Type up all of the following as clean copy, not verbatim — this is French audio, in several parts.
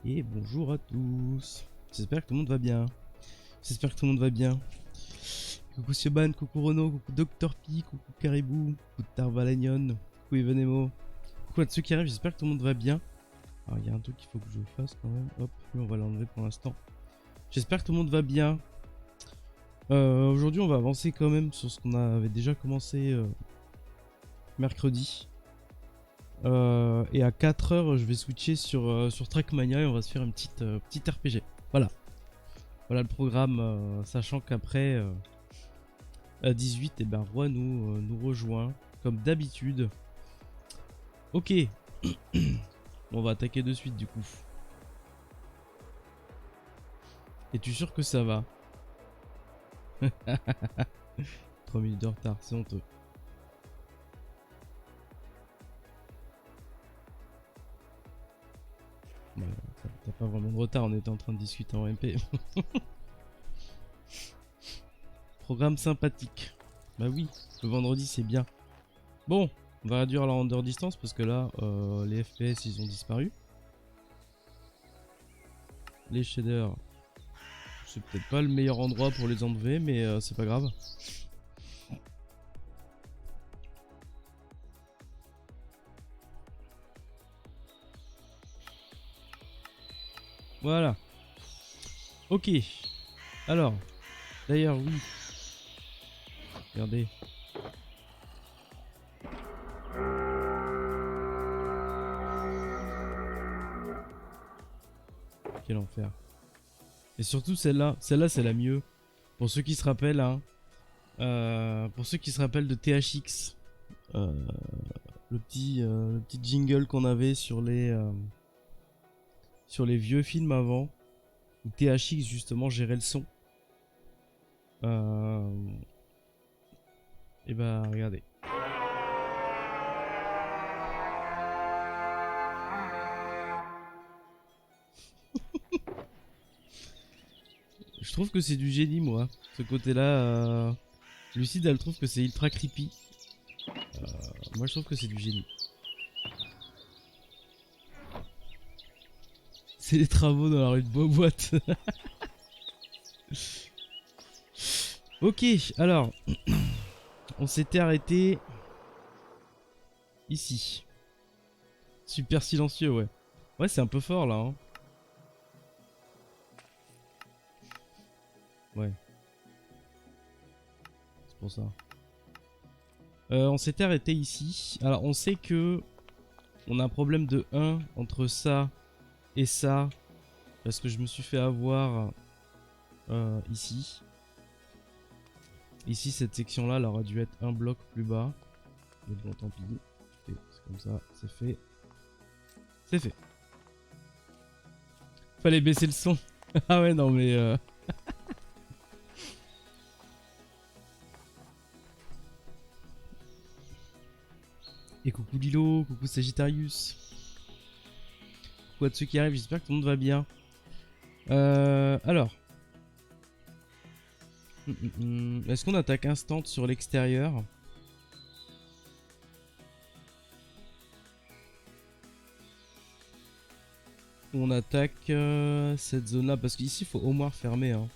Et bonjour à tous. J'espère que tout le monde va bien. J'espère que tout le monde va bien. Coucou Sioban, coucou Renaud, coucou Dr P, coucou Caribou, coucou Tarvalagnon, coucou Evenemo. Coucou à tous ceux qui arrivent, j'espère que tout le monde va bien. Alors il y a un truc qu'il faut que je fasse quand même. Hop, lui on va l'enlever pour l'instant. J'espère que tout le monde va bien. Aujourd'hui on va avancer quand même sur ce qu'on avait déjà commencé mercredi. Et à 4h je vais switcher sur Trackmania et on va se faire une petite RPG. Voilà. Voilà le programme, sachant qu'après à 18, et ben Roi nous rejoint comme d'habitude. Ok. On va attaquer de suite du coup. Es-tu sûr que ça va? 3 minutes de retard, c'est honteux. Ouais, t'as pas vraiment de retard, on était en train de discuter en MP. Programme sympathique. Bah oui, le vendredi c'est bien. Bon, on va réduire la render distance parce que là, les FPS ils ont disparu. Les shaders, c'est peut-être pas le meilleur endroit pour les enlever, mais c'est pas grave. Voilà. Ok. Alors, d'ailleurs, oui. Regardez. Quel enfer. Et surtout celle-là. Celle-là, c'est la mieux. Pour ceux qui se rappellent, hein. Pour ceux qui se rappellent de THX. Le petit jingle qu'on avait sur les vieux films avant. Où THX, justement, gérait le son. Et bah, regardez. Je trouve que c'est du génie, moi. Ce côté-là, Lucide, elle trouve que c'est ultra creepy. Moi, je trouve que c'est du génie. C'est les travaux dans la rue de Beauboîte. Ok, alors. On s'était arrêté ici. Super silencieux, ouais. Ouais, c'est un peu fort, là, hein. Ouais. C'est pour ça. On s'était arrêté ici. Alors, on sait que on a un problème de 1 entre ça et ça. Parce que je me suis fait avoir ici. Ici, cette section-là, elle aurait dû être un bloc plus bas. Mais bon, tant pis. C'est comme ça, c'est fait. C'est fait. Fallait baisser le son. Ah ouais, non, mais... Et coucou Lilo, coucou Sagittarius. Coucou à ceux qui arrivent, j'espère que tout le monde va bien. Alors. Est-ce qu'on attaque instant sur l'extérieur? Ou on attaque cette zone là? Parce qu'ici il faut au moins refermer, hein.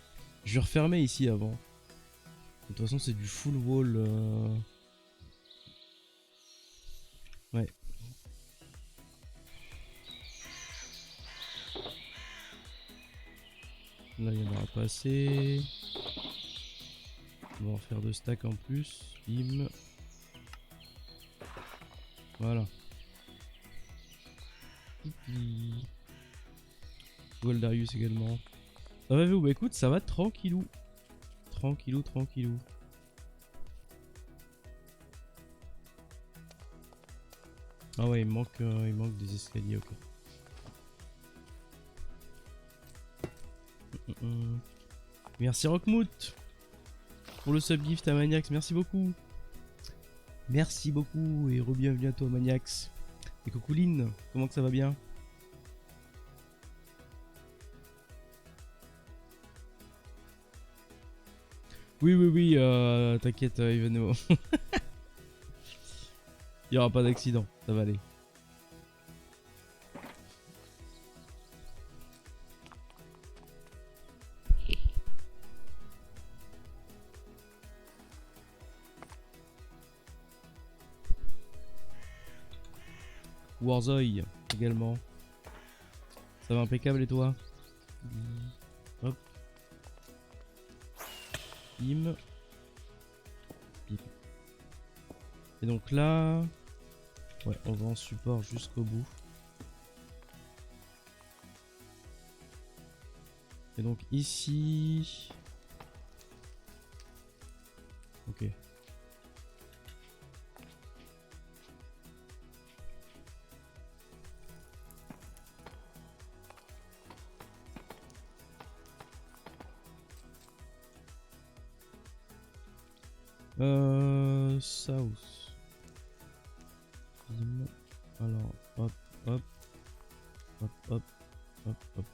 Je vais refermer ici avant. De toute façon c'est du full wall. Ouais. Là il n'y en aura pas assez. On va en faire 2 stacks en plus. Bim. Voilà. Goldarius également. Ça va vous? Bah écoute, ça va tranquillou. Tranquillou, tranquillou. Ah ouais, il manque des escaliers, ok. Merci Rockmoot pour le subgift à Maniax, merci beaucoup. Merci beaucoup et re-bienvenue à toi Maniax. Et coucou Lynn, comment que ça va bien? Oui, t'inquiète Ivano. Il y aura pas d'accident, ça va aller. Warzone également. Ça va impeccable et toi? Hop. Bim. Bim. Et donc là... Ouais, on va en support jusqu'au bout. Et donc ici... Ok. South. Alors, hop, hop, hop, hop, hop, hop.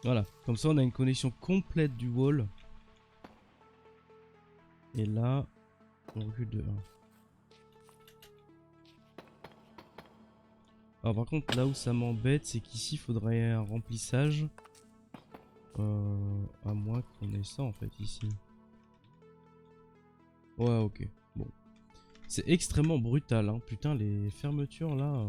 Voilà, comme ça on a une connexion complète du wall. Et là, on recule de 1. Alors par contre, là où ça m'embête, c'est qu'ici il faudrait un remplissage. À moins qu'on ait ça en fait ici. Ouais, ok. Bon. C'est extrêmement brutal, hein. Putain, les fermetures là.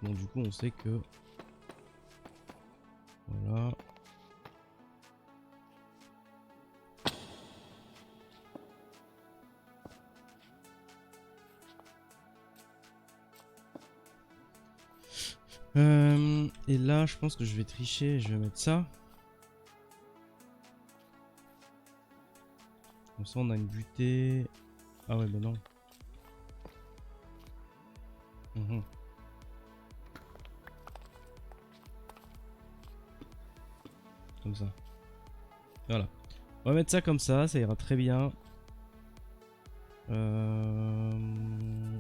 Bon, du coup, on sait que... Voilà. Et là, je pense que je vais tricher. Je vais mettre ça. Comme ça, on a une butée. Ah ouais, mais non. Comme ça. Voilà. On va mettre ça comme ça ira très bien.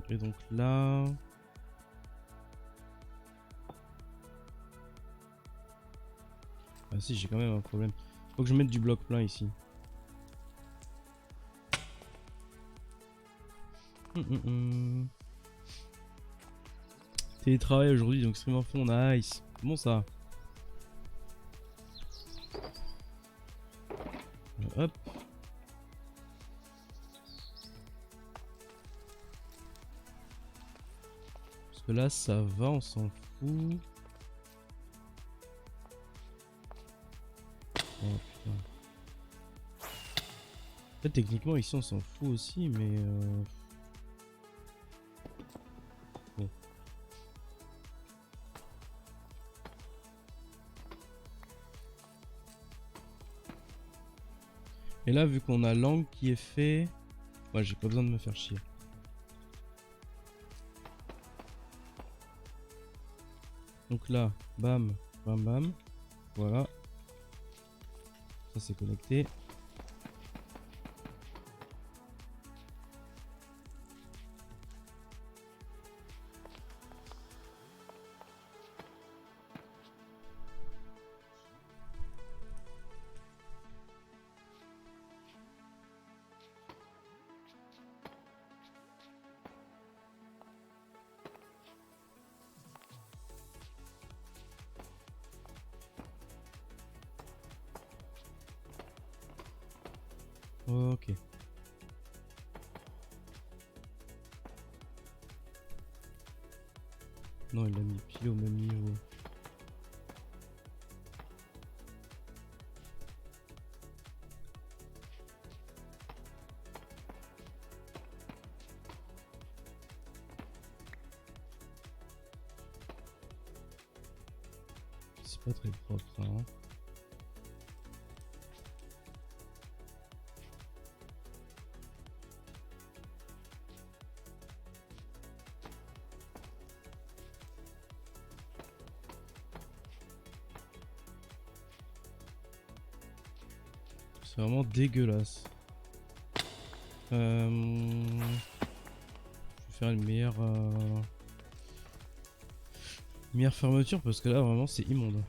Et donc là... Ah si, j'ai quand même un problème. Faut que je mette du bloc plein ici. Télétravail aujourd'hui, donc stream en fond, nice. Comment ça? Hop. Parce que là, ça va, on s'en fout. Oh putain. En fait, techniquement, ici, on s'en fout aussi, mais... Bon. Et là, vu qu'on a l'angle qui est fait... Ouais, j'ai pas besoin de me faire chier. Donc là, bam, bam, bam. Voilà. Ça, c'est connecté. Ok. Non, il a mis pile au même niveau. C'est pas très propre, hein. C'est vraiment dégueulasse. Je vais faire une meilleure fermeture parce que là vraiment c'est immonde.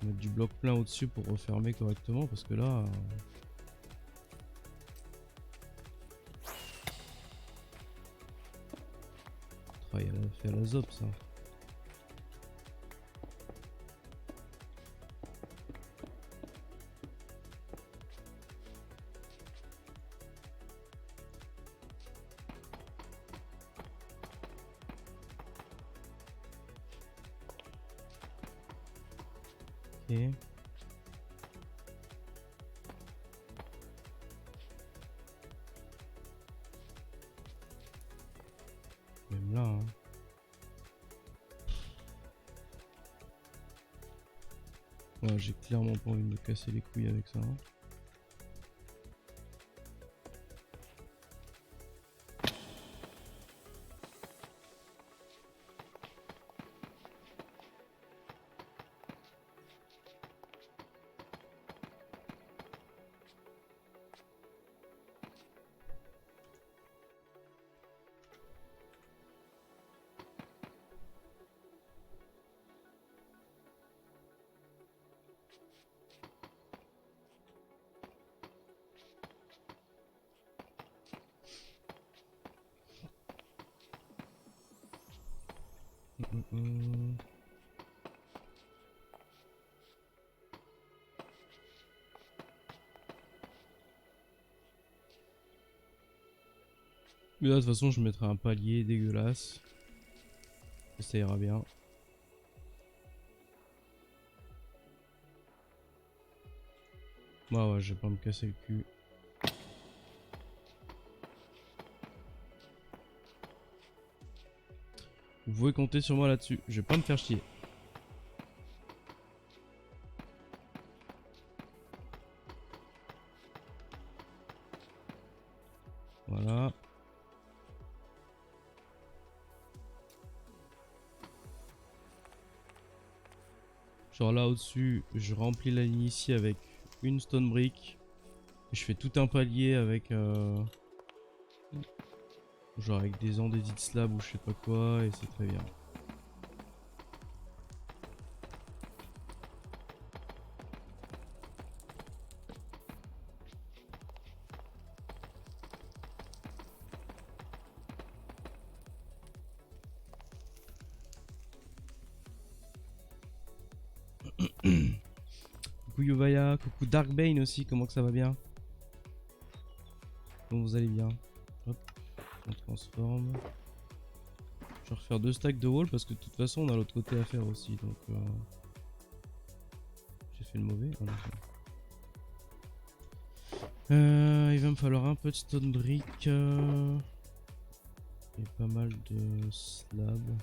Mettre du bloc plein au-dessus pour refermer correctement parce que là... fait à la ZOP ça. Ok. Même là, hein. Ouais, j'ai clairement pas envie de me casser les couilles avec ça, hein. Mais là, de toute façon, je mettrai un palier dégueulasse. Ça ira bien. Ouais, je vais pas me casser le cul. Vous pouvez compter sur moi là-dessus. Je vais pas me faire chier. Voilà. Genre là au-dessus, je remplis la ligne ici avec une stone brick. Je fais tout un palier avec genre avec des andésite slabs ou je sais pas quoi et c'est très bien. Coucou Yovaya, coucou Darkbane aussi, comment que ça va bien? Comment vous allez bien? Hop, on transforme. Je vais refaire 2 stacks de wall parce que de toute façon on a l'autre côté à faire aussi donc j'ai fait le mauvais. Ah, il va me falloir un peu de stone brick et pas mal de slabs.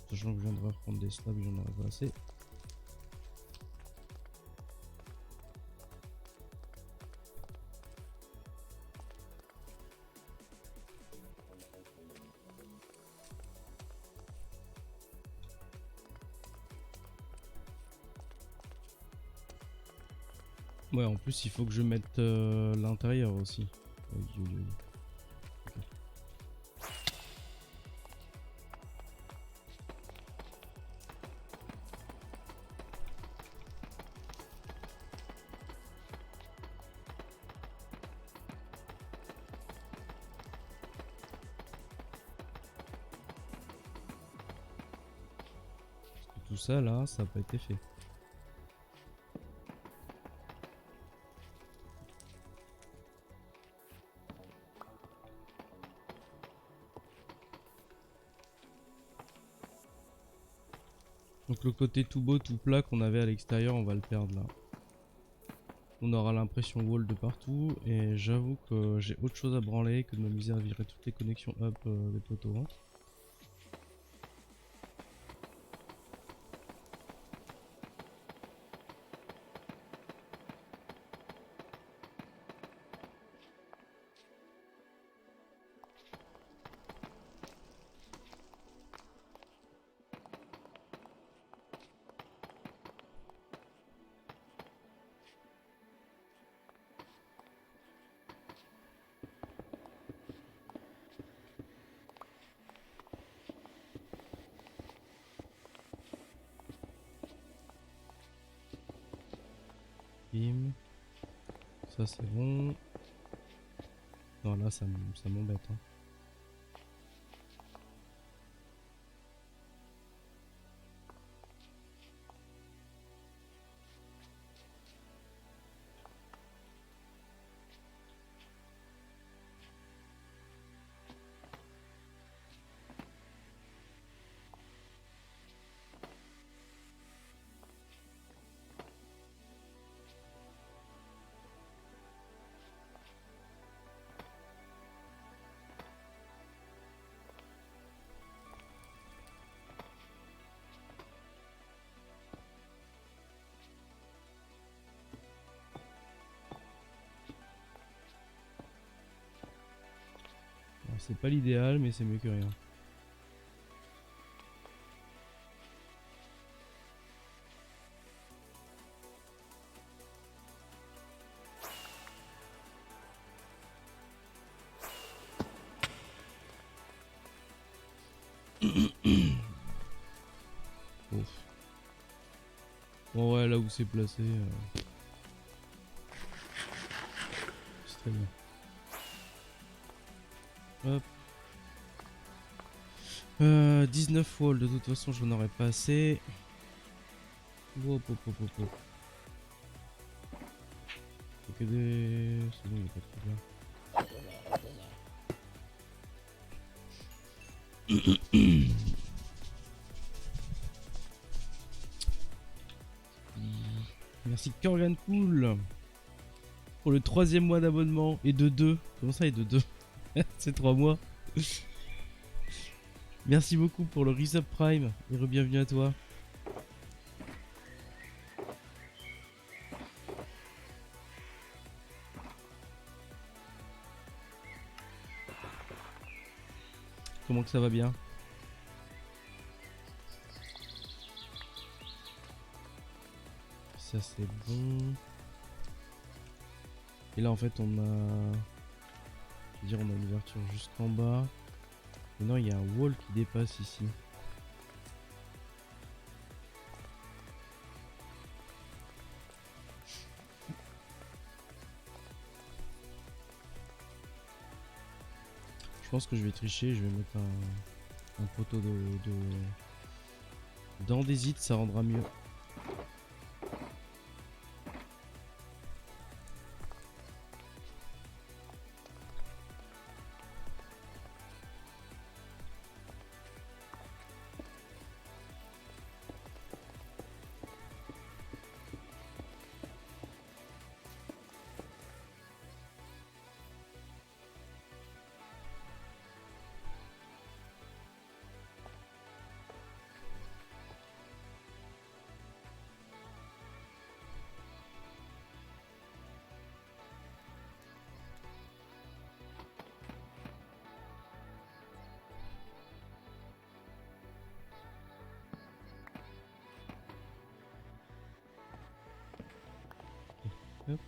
Sachant que je viens de reprendre des slabs, j'en aurais pas assez. Ouais, en plus il faut que je mette l'intérieur aussi. Oui, oui, oui. Okay. Parce que tout ça là, ça n'a pas été fait. Donc le côté tout beau, tout plat qu'on avait à l'extérieur, on va le perdre là. On aura l'impression wall de partout et j'avoue que j'ai autre chose à branler que de m'amuser à virer toutes les connexions up des poteaux. Hein. Bim. Ça c'est bon. Non, là, ça m'embête. Hein. C'est pas l'idéal, mais c'est mieux que rien. Ouf. Bon ouais, là où c'est placé, c'est très bien. Hop. 19 walls, de toute façon j'en aurais pas assez. Hop, hop, hop, hop, hop. Faut que des... C'est bon, il est pas trop bien. Merci Korgan Cool pour le 3e mois d'abonnement et de 2. Comment ça et de 2? C'est 3 mois. Merci beaucoup pour le Resub Prime et re-bienvenue à toi. Comment que ça va bien? Ça c'est bon. Et là en fait on a... Je veux dire on a une ouverture jusqu'en bas. Maintenant il y a un wall qui dépasse ici. Je pense que je vais tricher, je vais mettre un poteau d'andésite, ça rendra mieux. Hop.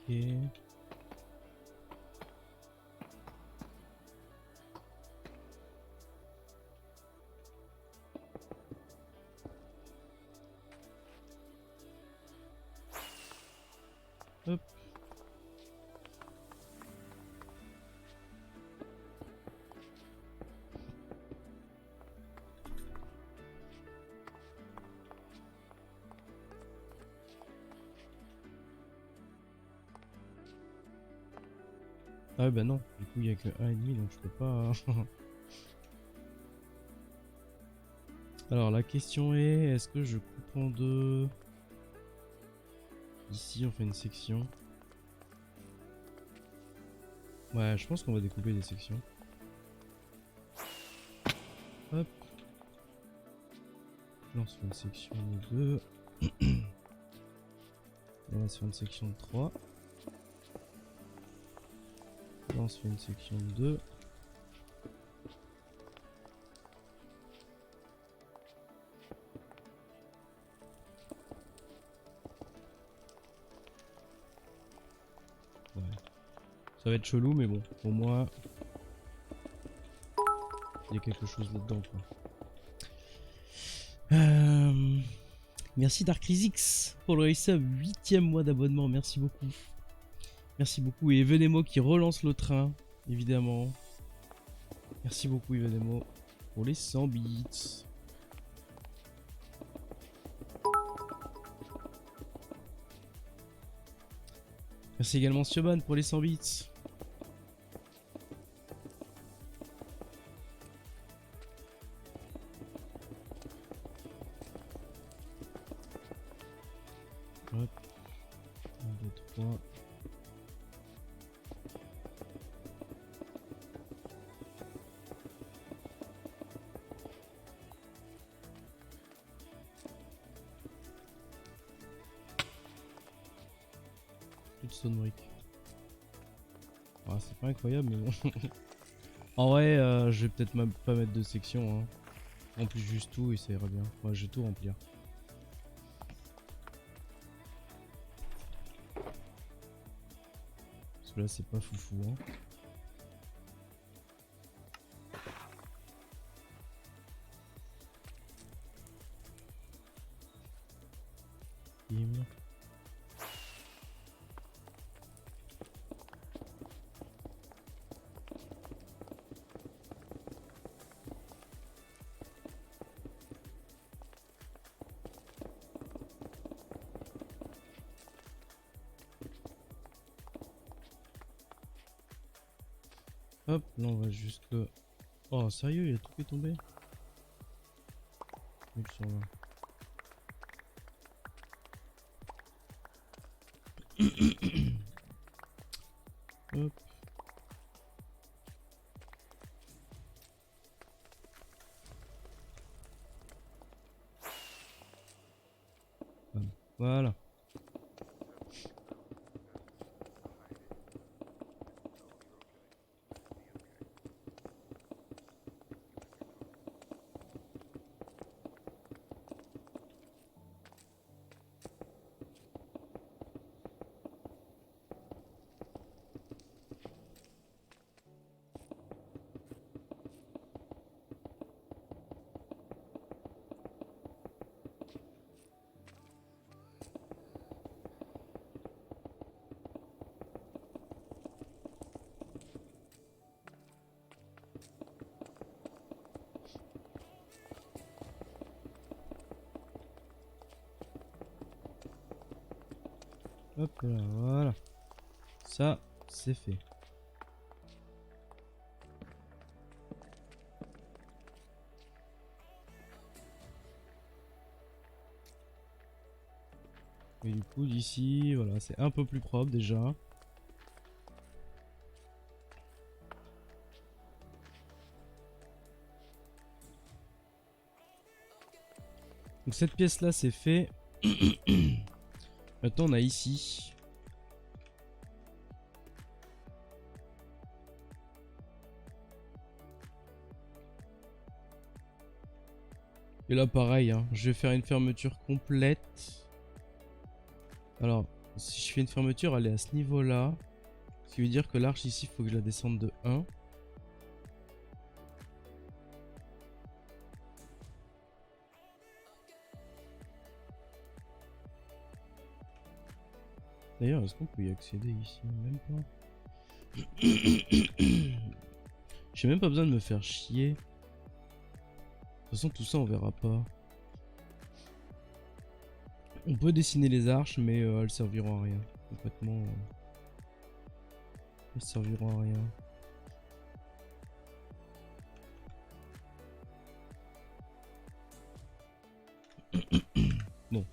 Ok. Hop. Ah ouais, bah non, du coup il y a que 1,5 donc je peux pas. Alors la question est, est-ce que je coupe en deux? Ici on fait une section. Ouais, je pense qu'on va découper des sections. Hop. Là, on se fait une section de 2. Là, on va se faire une section de 3. Là, on se fait une section de 2. Ouais. Ça va être chelou, mais bon, pour moi, il y a quelque chose là-dedans, quoi. Merci Darkrizix pour le sub, 8ème mois d'abonnement, merci beaucoup. Merci beaucoup, et Evenemo qui relance le train, évidemment. Merci beaucoup Evenemo pour les 100 bits. Merci également Sioban pour les 100 bits. Hop. 1, 2, 3. Plus de Stonebrick. Ah, c'est pas incroyable, mais bon. En vrai, je vais peut-être même pas mettre de section. Hein. Remplis juste tout et ça ira bien. Ouais, je vais tout remplir. Parce que là, c'est pas foufou. Hein. Bim. Hop, là on va jusque... Oh sérieux, il y a tout qui est tombé. Ils sont là. Hop. Voilà. Hop là, voilà. Ça, c'est fait. Et du coup, d'ici, voilà, c'est un peu plus propre déjà. Donc cette pièce là, c'est fait. Maintenant, on a ici. Et là, pareil, hein, je vais faire une fermeture complète. Alors, si je fais une fermeture, elle est à ce niveau-là. Ce qui veut dire que l'arche ici, il faut que je la descende de 1. D'ailleurs, est-ce qu'on peut y accéder ici? Même pas. J'ai même pas besoin de me faire chier. De toute façon, tout ça, on verra pas. On peut dessiner les arches, mais elles serviront à rien. Complètement. Elles serviront à rien. Bon.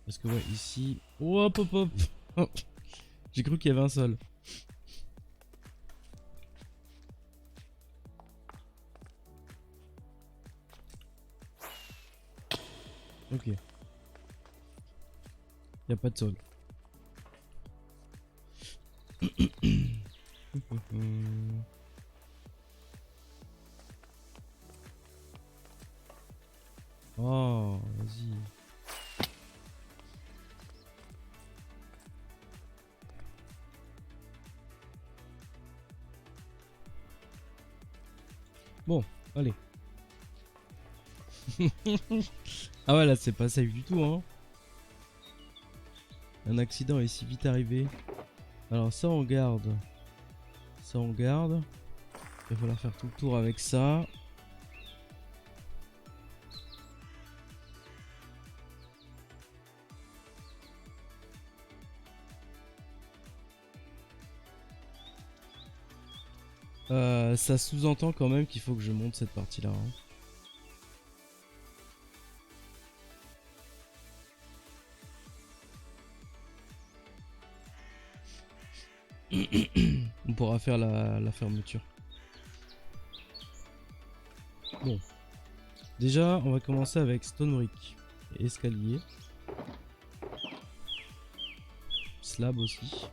Parce que ouais, ici... Oh, hop hop hop. J'ai cru qu'il y avait un sol. Ok. Y a pas de sol. Oh, vas-y. Bon, allez. Ah ouais, là c'est pas safe du tout, hein. Un accident est si vite arrivé. Alors ça on garde. Ça on garde. Il va falloir faire tout le tour avec ça. Ça sous-entend quand même qu'il faut que je monte cette partie-là, hein. On pourra faire la fermeture. Bon. Déjà, on va commencer avec Stone Brick. Escalier. Slab aussi.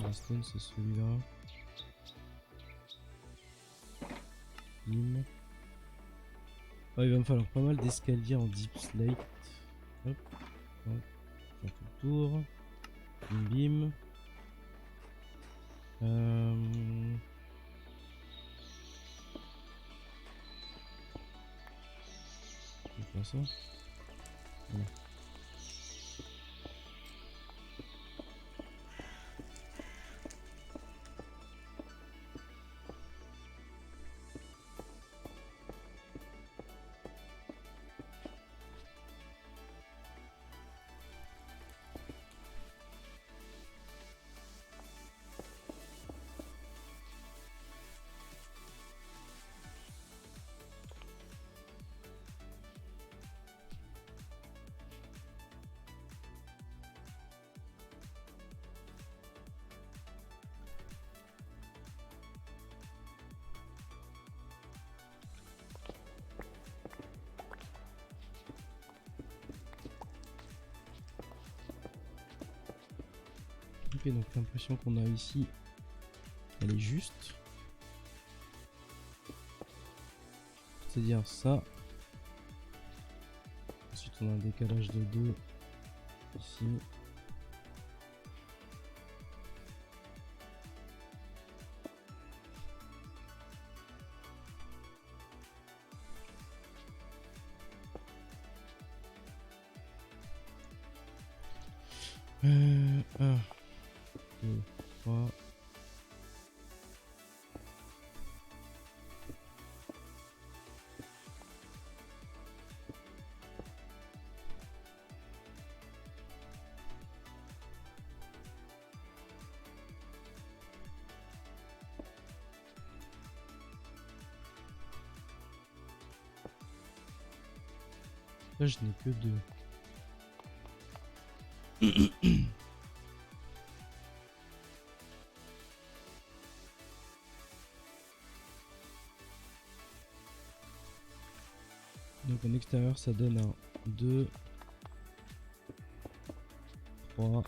La stone c'est celui-là. Bim. Ouais, il va me falloir pas mal d'escaliers en deep slate. Hop, hop, faire tout le tour. Bim bim. Je vais faire ça. Voilà. Ok, donc l'impression qu'on a ici, elle est juste. C'est-à-dire ça. Ensuite on a un décalage de 2 ici. Un, 2, 3. Là je n'ai que 2. Donc en extérieur ça donne un 2, 3,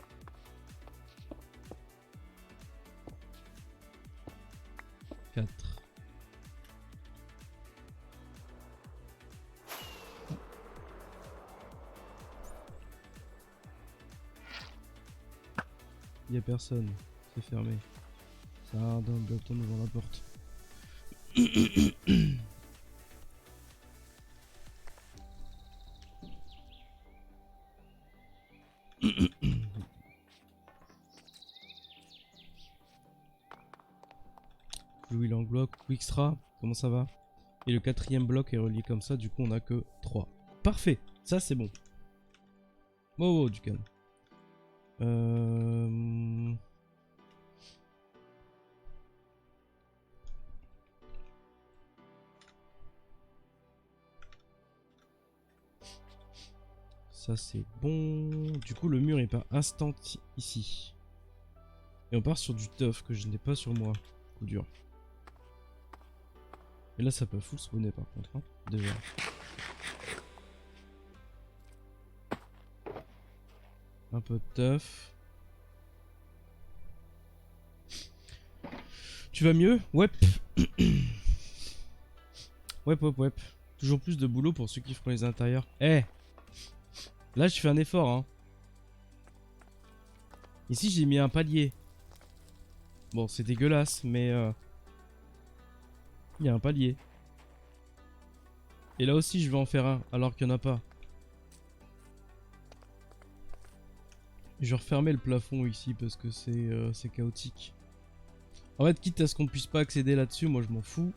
4. Il y a personne, c'est fermé. Ça a d'un bâton devant la porte. Louis Langlois, Quickstra, comment ça va? Et le quatrième bloc est relié comme ça, du coup on a que 3. Parfait, ça c'est bon. Oh, du calme. Ça c'est bon. Du coup le mur est pas instant ici. Et on part sur du tough que je n'ai pas sur moi. Coup dur. Et là ça peut full spawner par contre. Hein, déjà. Un peu de tough. Tu vas mieux? Ouais. Ouais. Toujours plus de boulot pour ceux qui feront les intérieurs. Eh, là je fais un effort hein. Ici j'ai mis un palier. Bon c'est dégueulasse mais il y a un palier. Et là aussi je vais en faire un alors qu'il n'y en a pas. Je vais refermer le plafond ici parce que c'est chaotique. En fait quitte à ce qu'on puisse pas accéder là-dessus, moi je m'en fous.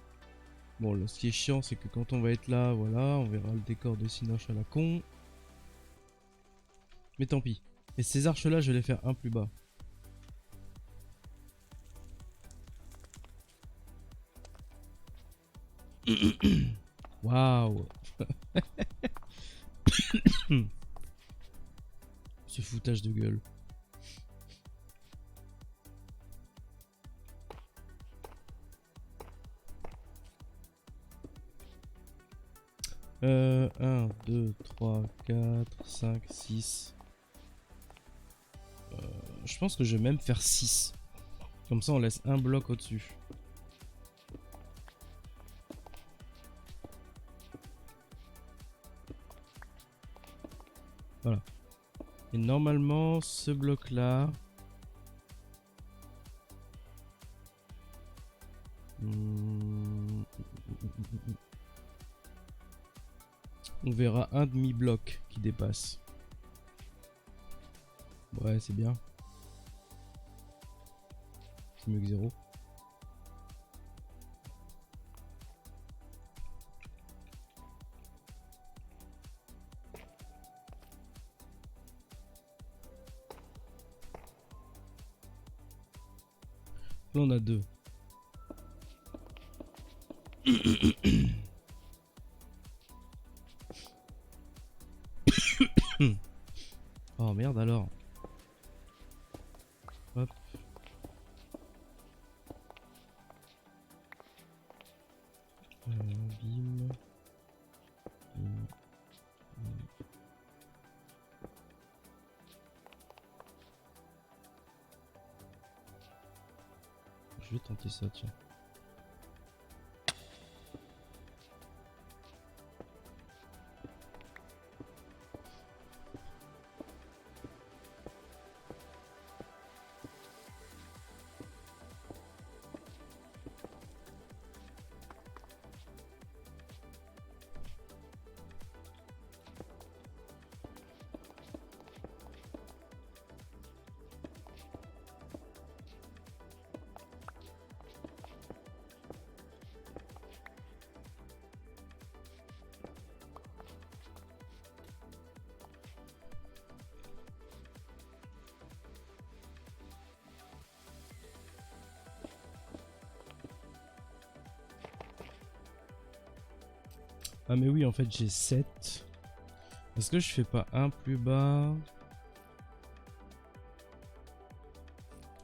Bon là ce qui est chiant c'est que quand on va être là, voilà, on verra le décor de Cinoche à la con. Mais tant pis. Et ces arches là je vais les faire un plus bas. Waouh. Ce foutage de gueule. Euh, 1, 2, 3, 4, 5, 6. Je pense que je vais même faire 6. Comme ça on laisse un bloc au-dessus. Voilà. Et normalement ce bloc là... on verra un demi-bloc qui dépasse. Ouais, c'est bien. C'est mieux que 0. Là, on a 2. Oh merde alors. Hop. Bim. Je vais tenter ça, tiens. Ah mais oui, en fait j'ai 7. Est-ce que je fais pas un plus bas?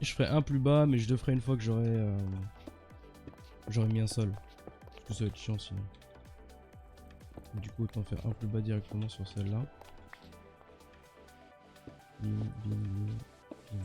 Je ferai un plus bas, mais je le ferai une fois que j'aurai mis un sol. Parce que ça va être chiant sinon. Du coup autant faire un plus bas directement sur celle-là. Bim, bim, bim, bim.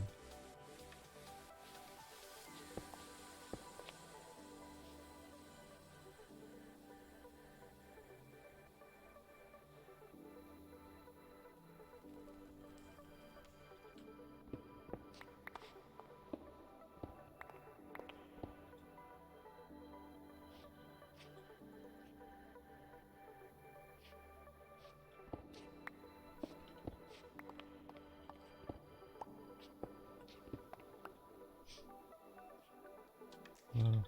Voilà.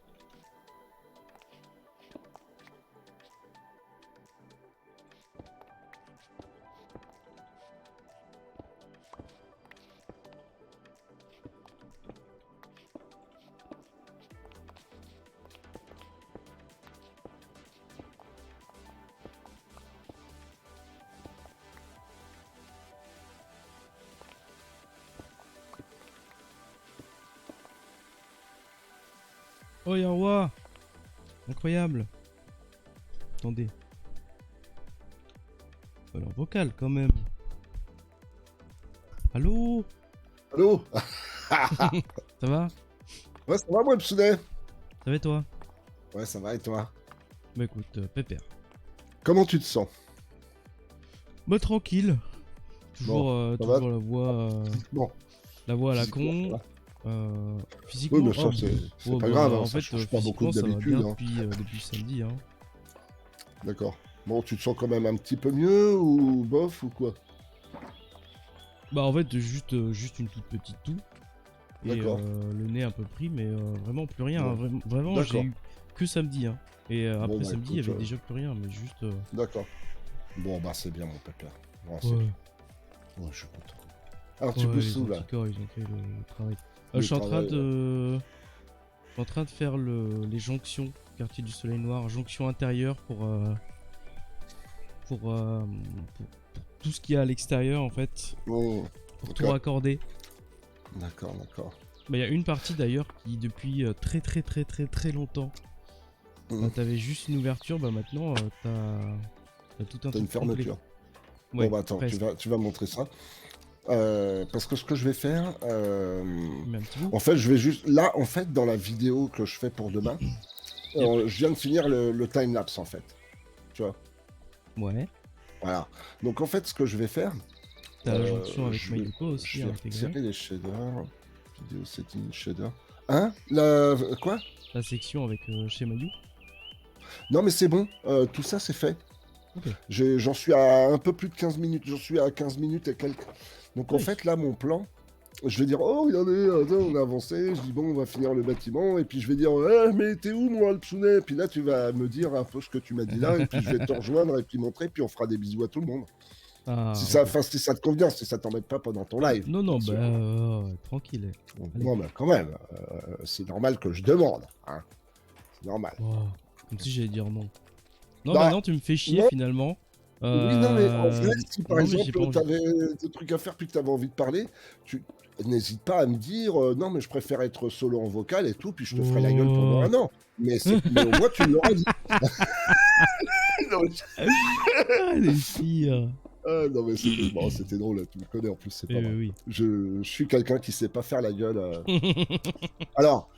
Oh, y'a un roi. Incroyable. Attendez. Alors, vocal quand même. Allô? Allô? Ça va? Ouais, ça va, moi, Psounet? Ça va et toi? Ouais, ça va, et toi? Bah écoute, pépère. Comment tu te sens? Bah tranquille. Toujours, Bon, ça va? toujours Bon, la voix à la physiquement, ça con. va? Oui, Physiquement, mais ça, c'est pas bah, grave, hein, en ça fait, change pas beaucoup physiquement, de ça va d'habitude, bien hein. depuis samedi, hein. D'accord. Bon, tu te sens quand même un petit peu mieux, ou bof, ou quoi? Bah en fait, juste une toute petite toux. Et D'accord, le nez un peu pris, mais vraiment plus rien, hein. bon, Vraiment, j'ai d'accord. eu que samedi, hein. Et Bon, après bah, samedi, il y écoute, avait déjà plus rien, mais juste... d'accord. Bon, bah, c'est bien, mon pépère. Ouais, c'est Ouais, bien. Ouais, je suis content. Alors, tu ouais, bosses les où, là? anticorps, ils ont fait le travail. Je Le suis en train travail, ouais. de... Je suis en train de faire les jonctions, quartier du Soleil Noir, jonction intérieure pour, euh, pour tout ce qu'il y a à l'extérieur en fait, Oh, pour ok. tout raccorder. D'accord, d'accord. Bah, il y a une partie d'ailleurs qui depuis très très très très très longtemps, Hum, t'avais juste une ouverture, bah maintenant t'as tout un T'as une truc complet. fermeture. Bon, Ouais, bah, attends, presque. tu vas montrer ça. Parce que ce que je vais faire, Tu mets un petit bout. en fait, je vais juste là, en fait, dans la vidéo que je fais pour demain, Yep. je viens de finir le time lapse en fait. Tu vois, Ouais. voilà. Donc en fait, ce que je vais faire, T'as la jonction avec je vais, Mayuko aussi je à vais intégrer. retirer les shaders. Vidéo setting shader. Hein? La quoi? La section avec chez Mayu. Non, mais c'est bon. Tout ça, c'est fait. Ok. J'en suis à un peu plus de 15 minutes. J'en suis à 15 minutes et quelques. Donc en Oui. fait, là, mon plan. Je vais dire, oh, regardez, attends, on a avancé. Je dis, bon, on va finir le bâtiment. Et puis je vais dire, mais t'es où, moi, le Psounet? Et puis là, tu vas me dire un peu ce que tu m'as dit là. Et puis je vais te rejoindre et puis montrer. Puis on fera des bisous à tout le monde. Ah, Si ça, ok. enfin, si ça te convient, si ça t'embête pas pendant ton live, Non, bien non, bah sûr. tranquille. Allez. Non, mais quand même, c'est normal que je demande. Hein. C'est normal. Oh, comme si j'allais dire non. Non, bah Bah, non, tu me fais chier non, finalement. oui, non, mais en vrai, si par Non, mais j'ai pas exemple, envie. t'avais des trucs à faire puis que t'avais envie de parler, tu n'hésite pas à me dire, non, mais je préfère être solo en vocal et tout, puis je te ferai la gueule pendant Oh. un an. Mais au moins, tu me l'auras dit. Non, Ah, les filles. non, mais c'était bon, c'était drôle, là, tu me connais en plus, c'est pas vrai. Oui. Je suis quelqu'un qui sait pas faire la gueule. Alors,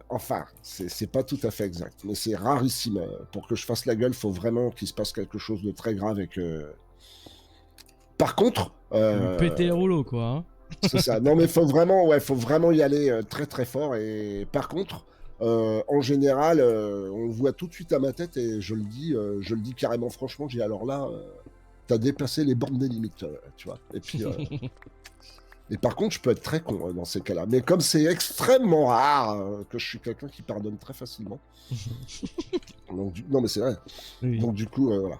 enfin, c'est pas tout à fait exact, mais c'est rarissime. Pour que je fasse la gueule, faut vraiment qu'il se passe quelque chose de très grave et que. Par contre, Vous pétez les rouleaux, quoi. Hein. c'est ça. Non, mais faut vraiment y aller très très fort. Et par contre, en général, on le voit tout de suite à ma tête et je le dis carrément franchement. J'ai alors là, t'as dépassé les bornes des limites, tu vois. Et puis, et par contre, je peux être très con dans ces cas-là. Mais comme c'est extrêmement rare que je suis quelqu'un qui pardonne très facilement. Donc, non, mais c'est vrai. Oui. Donc du coup, voilà.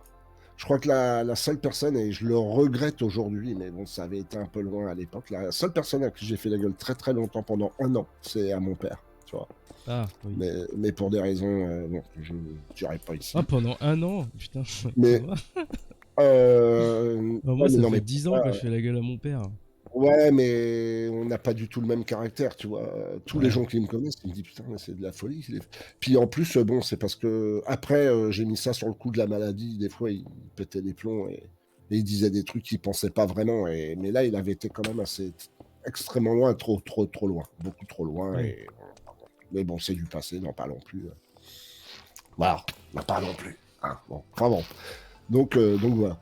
Je crois que la seule personne, et je le regrette aujourd'hui, mais bon, ça avait été un peu loin à l'époque, la seule personne à qui j'ai fait la gueule très très longtemps pendant un an, c'est à mon père, tu vois. Ah, oui. Mais pour des raisons, bon, je ne dirai pas ici. Ah, pendant un an. Putain, ça Mais, va. Bah, moi, ouais, mais ça non, fait mais 10 ans que je fais la gueule à mon père. ouais, mais on n'a pas du tout le même caractère, tu vois. Tous les Ouais. gens qui me connaissent, ils me disent putain, mais c'est de la folie. Puis en plus, bon, c'est parce que après, j'ai mis ça sur le coup de la maladie. Des fois, il pétait les plombs et il disait des trucs qu'il pensait pas vraiment. Mais là, il avait été quand même assez extrêmement loin, trop loin, beaucoup trop loin. Oui. Mais bon, c'est du passé, n'en parlons plus. Voilà, n'en parlons plus. Hein, bon, enfin bon. Donc voilà.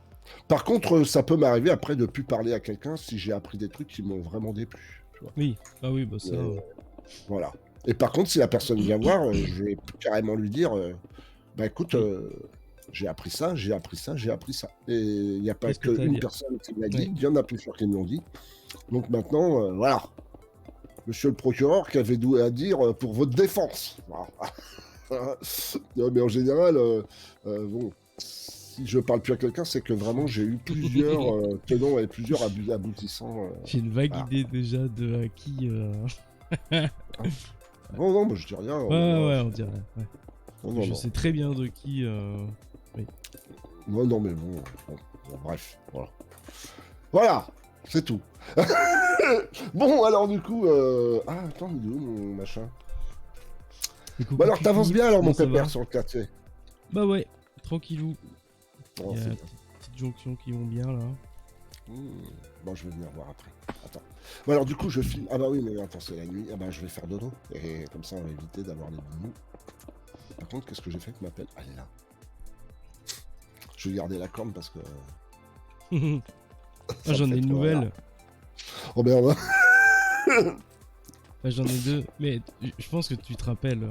Par contre, ça peut m'arriver après de plus parler à quelqu'un si j'ai appris des trucs qui m'ont vraiment déplu. Tu vois. Oui. Ah oui, bah ça. Mais, voilà. Et par contre, si la personne vient voir, je vais carrément lui dire, bah écoute, Oui. j'ai appris ça, j'ai appris ça, j'ai appris ça. Et il n'y a pas Qu'est-ce que t'as à qu'une dire? personne qui me l'a dit, Ouais. il y en a plusieurs qui me l'ont dit. Donc maintenant, voilà. Monsieur le procureur, qu'avez-vous à dire pour votre défense? Voilà. Non, mais en général, bon, si je parle plus à quelqu'un, c'est que vraiment j'ai eu plusieurs tenants et plusieurs aboutissants. J'ai une vague Voilà. idée déjà de à qui. Non, non, moi je dis rien. Ouais, on dirait. Ouais. Non, non, Je non. sais très bien de qui. Oui. Non, non, mais bon, bref, voilà. Voilà, c'est tout. Bon, alors du coup, ah, attends, il est où mon machin? Et coucou Bah alors, t'avances Cucu, bien alors, comment mon ça va? pépère, sur le quartier. Bah ouais, tranquillou. Oh, Il y a c'est des bien. petites jonctions qui vont bien là. Mmh. Bon, je vais venir voir après. Attends. Bon, alors, du coup, je filme. Ah bah oui, mais attends, c'est la nuit. Ah bah, je vais faire dodo. Et comme ça, on va éviter d'avoir les bisous. Par contre, qu'est-ce que j'ai fait avec ma pelle? Elle est là. Je vais garder la corne parce que Ah, ça me j'en ai fait une trop rire. nouvelle. Oh merde. Ah, j'en ai deux. Mais je pense que tu te rappelles.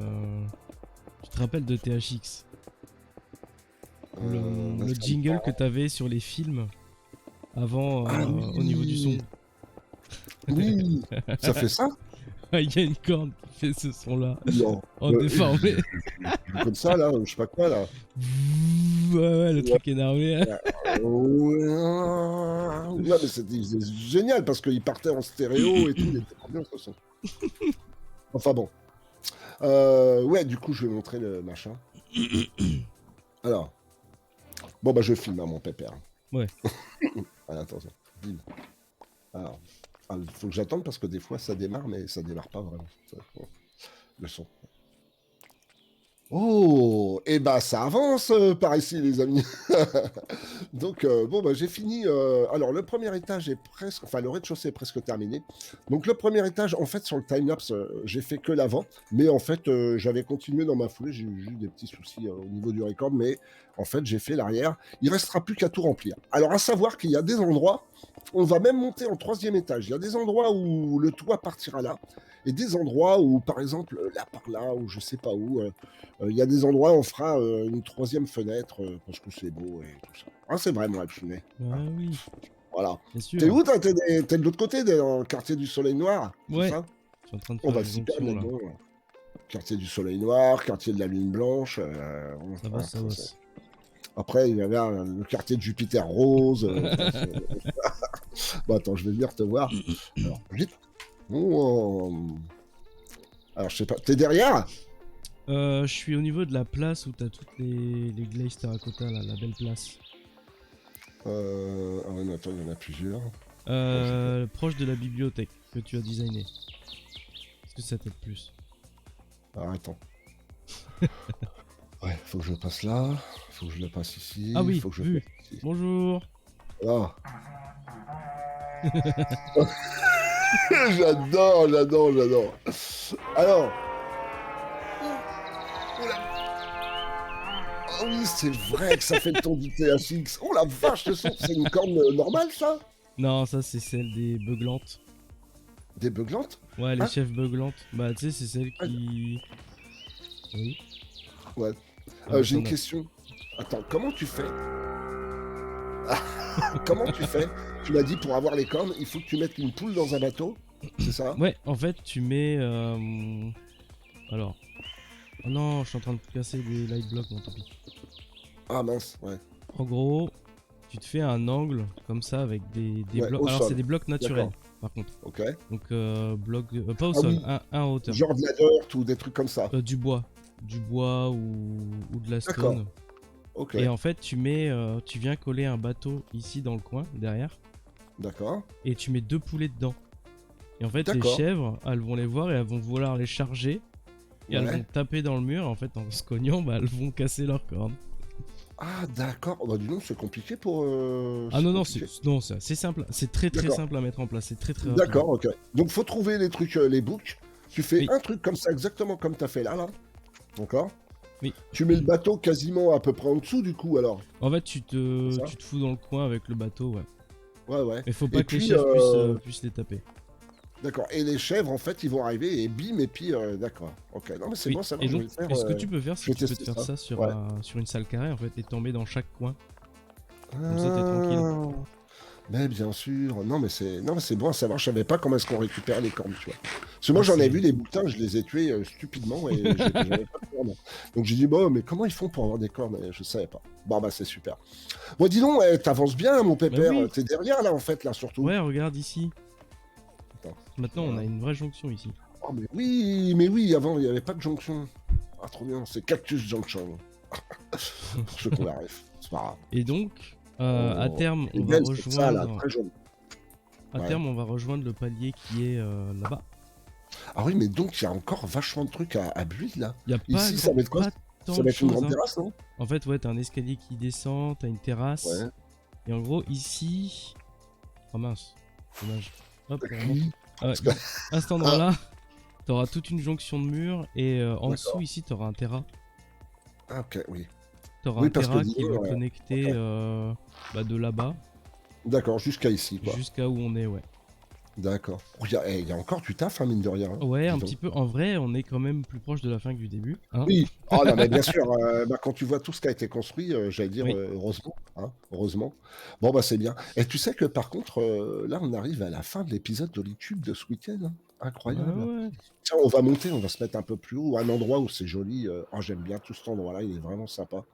Tu te rappelles de THX. Là, Le ça me jingle que parle. t'avais sur les films avant Ah au niveau du son. oui. Oui. Ça fait ça? Il y a une corne qui fait ce son-là Non. en déformé. Comme ça, là, je sais pas quoi, là. Ouais, ouais, le Ouais. truc énervé. Hein. Ouais, mais c'était génial parce qu'il partait en stéréo et tout, il était trop bien ce son. Enfin bon. Ouais, du coup, je vais montrer le machin. Alors, bon, bah, je filme, hein, mon pépère. Ouais. Allez, attention. Bim. Alors, il faut que j'attende parce que des fois, ça démarre, mais ça démarre pas vraiment. Bon, le son. Oh, et bah ça avance par ici, les amis. Donc, bon, bah, j'ai fini. Alors, le premier étage est presque. Enfin, le rez-de-chaussée est presque terminé. Donc, le premier étage, en fait, sur le timelapse, j'ai fait que l'avant. Mais en fait, j'avais continué dans ma foulée. J'ai eu des petits soucis au niveau du record. Mais en fait, j'ai fait l'arrière. Il restera plus qu'à tout remplir. Alors, à savoir qu'il y a des endroits. On va même monter en troisième étage. Il y a des endroits où le toit partira là. Et des endroits où, par exemple, là par là, ou je sais pas où, il y a des endroits où on fera une troisième fenêtre parce que c'est beau et tout ça. Ah, c'est vrai, moi, le fumet. Bah oui, Voilà. bien T'es sûr. où, toi? T'es de l'autre côté, dans le quartier du Soleil Noir, c'est Ouais, ça? je suis en train de On faire va les super jonctions là. là-dedans. Quartier du Soleil Noir, quartier de la Lune Blanche. Ça Voilà, bosse, ça bosse. après, il y avait le quartier de Jupiter Rose. Bon, attends, je vais venir te voir. Alors, vite. Oh, alors, je sais pas. T'es derrière? Je suis au niveau de la place où t'as toutes les glazes terracotta là, la belle place. Ah ouais, non, attends, il y en a plusieurs. Proche de la bibliothèque que tu as designé. Est-ce que ça t'aide plus? Alors, attends. Ouais, faut que je passe là. Faut que je le passe ici. Ah oui, Faut que je vu. passe ici. Bonjour. Ah. J'adore, j'adore, j'adore. Alors. Oh la... Ah oui, c'est vrai que ça fait le ton du THX. Oh la vache, le son, c'est une corne normale, ça? Non, ça c'est celle des beuglantes. Des beuglantes? Ouais, les Hein? chefs beuglantes. Bah tu sais, c'est celle Ah, qui... Oui. ouais. Ah bah J'ai une t'en as. question. Attends, comment tu fais? Comment tu fais? Tu m'as dit pour avoir les cornes, il faut que tu mettes une poule dans un bateau, c'est ça? Ouais, en fait, tu mets... Alors... Oh non, je suis en train de casser des light blocks, mon tapis. Ah mince, ouais. En gros, tu te fais un angle comme ça avec des Ouais, blocs. au Alors, c'est sol. des blocs naturels, D'accord. par contre. Ok. Donc, pas au Ah sol, oui, un en hauteur. genre de la dirt ou des trucs comme ça. Du bois. Du bois ou de la D'accord. stone. Ok. Et en fait, tu viens coller un bateau ici dans le coin, derrière. D'accord. Et tu mets deux poulets dedans. Et en fait, les D'accord. chèvres, elles vont les voir et elles vont vouloir les charger. Et elles vont Ouais. taper dans le mur. En fait, en se cognant, bah, elles vont casser leurs cornes. Ah d'accord. Oh, bah dis donc, c'est compliqué pour. Ah C'est non, non, compliqué. c'est assez simple. C'est très très D'accord. simple à mettre en place. C'est très très rapide. D'accord, ok. Donc faut trouver les trucs, les books. Tu fais Oui, un truc comme ça, exactement comme t'as fait là, là. D'accord. oui. Tu mets le bateau quasiment à peu près en dessous du coup alors. En fait, C'est ça? tu te fous dans le coin avec le bateau, ouais. Ouais, ouais. Mais faut Et pas que les puis, chefs puissent les taper. d'accord. Et les chèvres, en fait, ils vont arriver et bim, et puis, d'accord. Ok. Non, mais c'est Oui. bon, ça va, Et je vais donc, le faire. et ce que tu peux faire, Je c'est vais que tu peux te tester faire ça. ça sur, Ouais. sur une salle carrée, en fait, et tomber dans chaque coin. Comme ça, t'es tranquille. Ah, mais bien sûr. Non, mais c'est bon à savoir. Je savais pas comment est-ce qu'on récupère les cornes, tu vois. Parce que moi, Ah, j'en ai c'est... vu des boutins, je les ai tués stupidement et j'avais pas de cornes. Donc j'ai dit, bon, mais comment ils font pour avoir des cornes? Et je savais pas. Bon, bah, c'est super. Bon, dis donc, t'avances bien, mon Bah pépère. oui. T'es derrière, là, en fait, là, surtout. Ouais, regarde ici. Attends. Maintenant, on Voilà. a une vraie jonction ici. Oh, mais oui, avant, il n'y avait pas de jonction. Ah, trop bien. C'est Cactus Junction. Je qu'on la ref. C'est pas grave. Et donc, à Oh, terme, elle est on va belle, cette salle, là, rejoindre... très jaune. À Ouais. terme, on va rejoindre le palier qui est là-bas. Ah oui, mais donc il y a encore vachement de trucs à build là. Il y a pas, Ici, ça va être quoi? pas tant Ça de va être une choses, grande hein. terrasse, non? En fait, ouais, t'as un escalier qui descend, t'as une terrasse. Ouais. Et en gros, ici... Oh mince, dommage. Hop, on remonte. Oui. Parce que- À cet endroit-là, t'auras toute une jonction de murs. Et en D'accord. dessous, ici, t'auras un terra. Ah, ok, oui. T'auras Oui, un parce que terra dis qui donc, va connecter de là-bas d'accord, jusqu'à ici, quoi. jusqu'à où on est, ouais. D'accord. Oh, il y a encore du taf, hein, mine de rien. Hein. Ouais, Dis un donc. petit peu. En vrai, on est quand même plus proche de la fin que du début. Hein. Oui. Ah non, mais bien sûr, bah, quand tu vois tout ce qui a été construit, j'allais dire Oui. heureusement, hein, heureusement. Bon, bah c'est bien. Et tu sais que par contre, là, on arrive à la fin de l'épisode de l'E-Tube de ce week-end. Hein. Ouais, Incroyable. ouais. Tiens, on va monter, on va se mettre un peu plus haut, un endroit où c'est joli. Oh, j'aime bien tout cet endroit-là, il est vraiment sympa.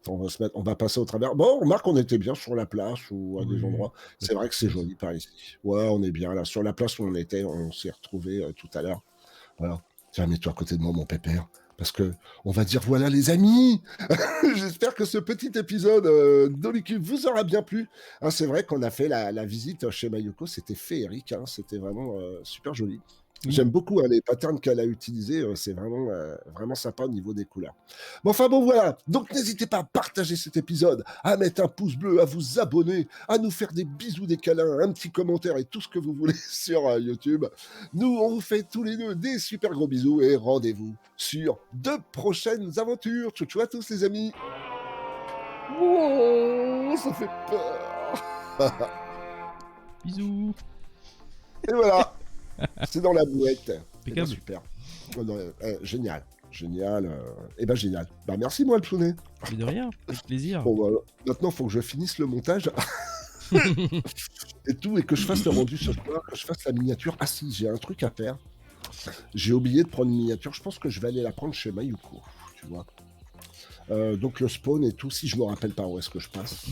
On va passer au travers. Bon, remarque, on était bien sur la place ou à des Oui. endroits. C'est vrai que c'est joli par ici. Ouais, on est bien là. Sur la place où on était, on s'est retrouvés tout à l'heure. Voilà. Tiens, mets-toi à côté de moi, mon pépère. Parce que on va dire voilà les amis. J'espère que ce petit épisode d'Holicube vous aura bien plu. Hein, c'est vrai qu'on a fait la visite chez Mayuko, c'était féerique. Hein, c'était vraiment super joli. Oui. J'aime beaucoup hein, les patterns qu'elle a utilisés. C'est vraiment, vraiment sympa au niveau des couleurs. Bon, enfin bon, voilà. Donc n'hésitez pas à partager cet épisode, à mettre un pouce bleu, à vous abonner, à nous faire des bisous, des câlins, un petit commentaire et tout ce que vous voulez sur YouTube. Nous, on vous fait tous les deux des super gros bisous et rendez-vous sur de prochaines aventures. Ciao, ciao à tous les amis. Oh, ça fait peur. Bisous. Et voilà, c'est dans la bouette. Eh ben, Impeccable. super. Oh, non, génial. Génial. Eh ben génial. Bah merci moi le Psounet. Mais de rien, avec plaisir. Bon voilà. Maintenant faut que je finisse le montage et tout et que je fasse le rendu ce soir, que je fasse la miniature. Ah si, j'ai un truc à faire. J'ai oublié de prendre une miniature. Je pense que je vais aller la prendre chez Mayuko. Tu vois. Donc le spawn et tout, si je me rappelle pas où est-ce que je passe.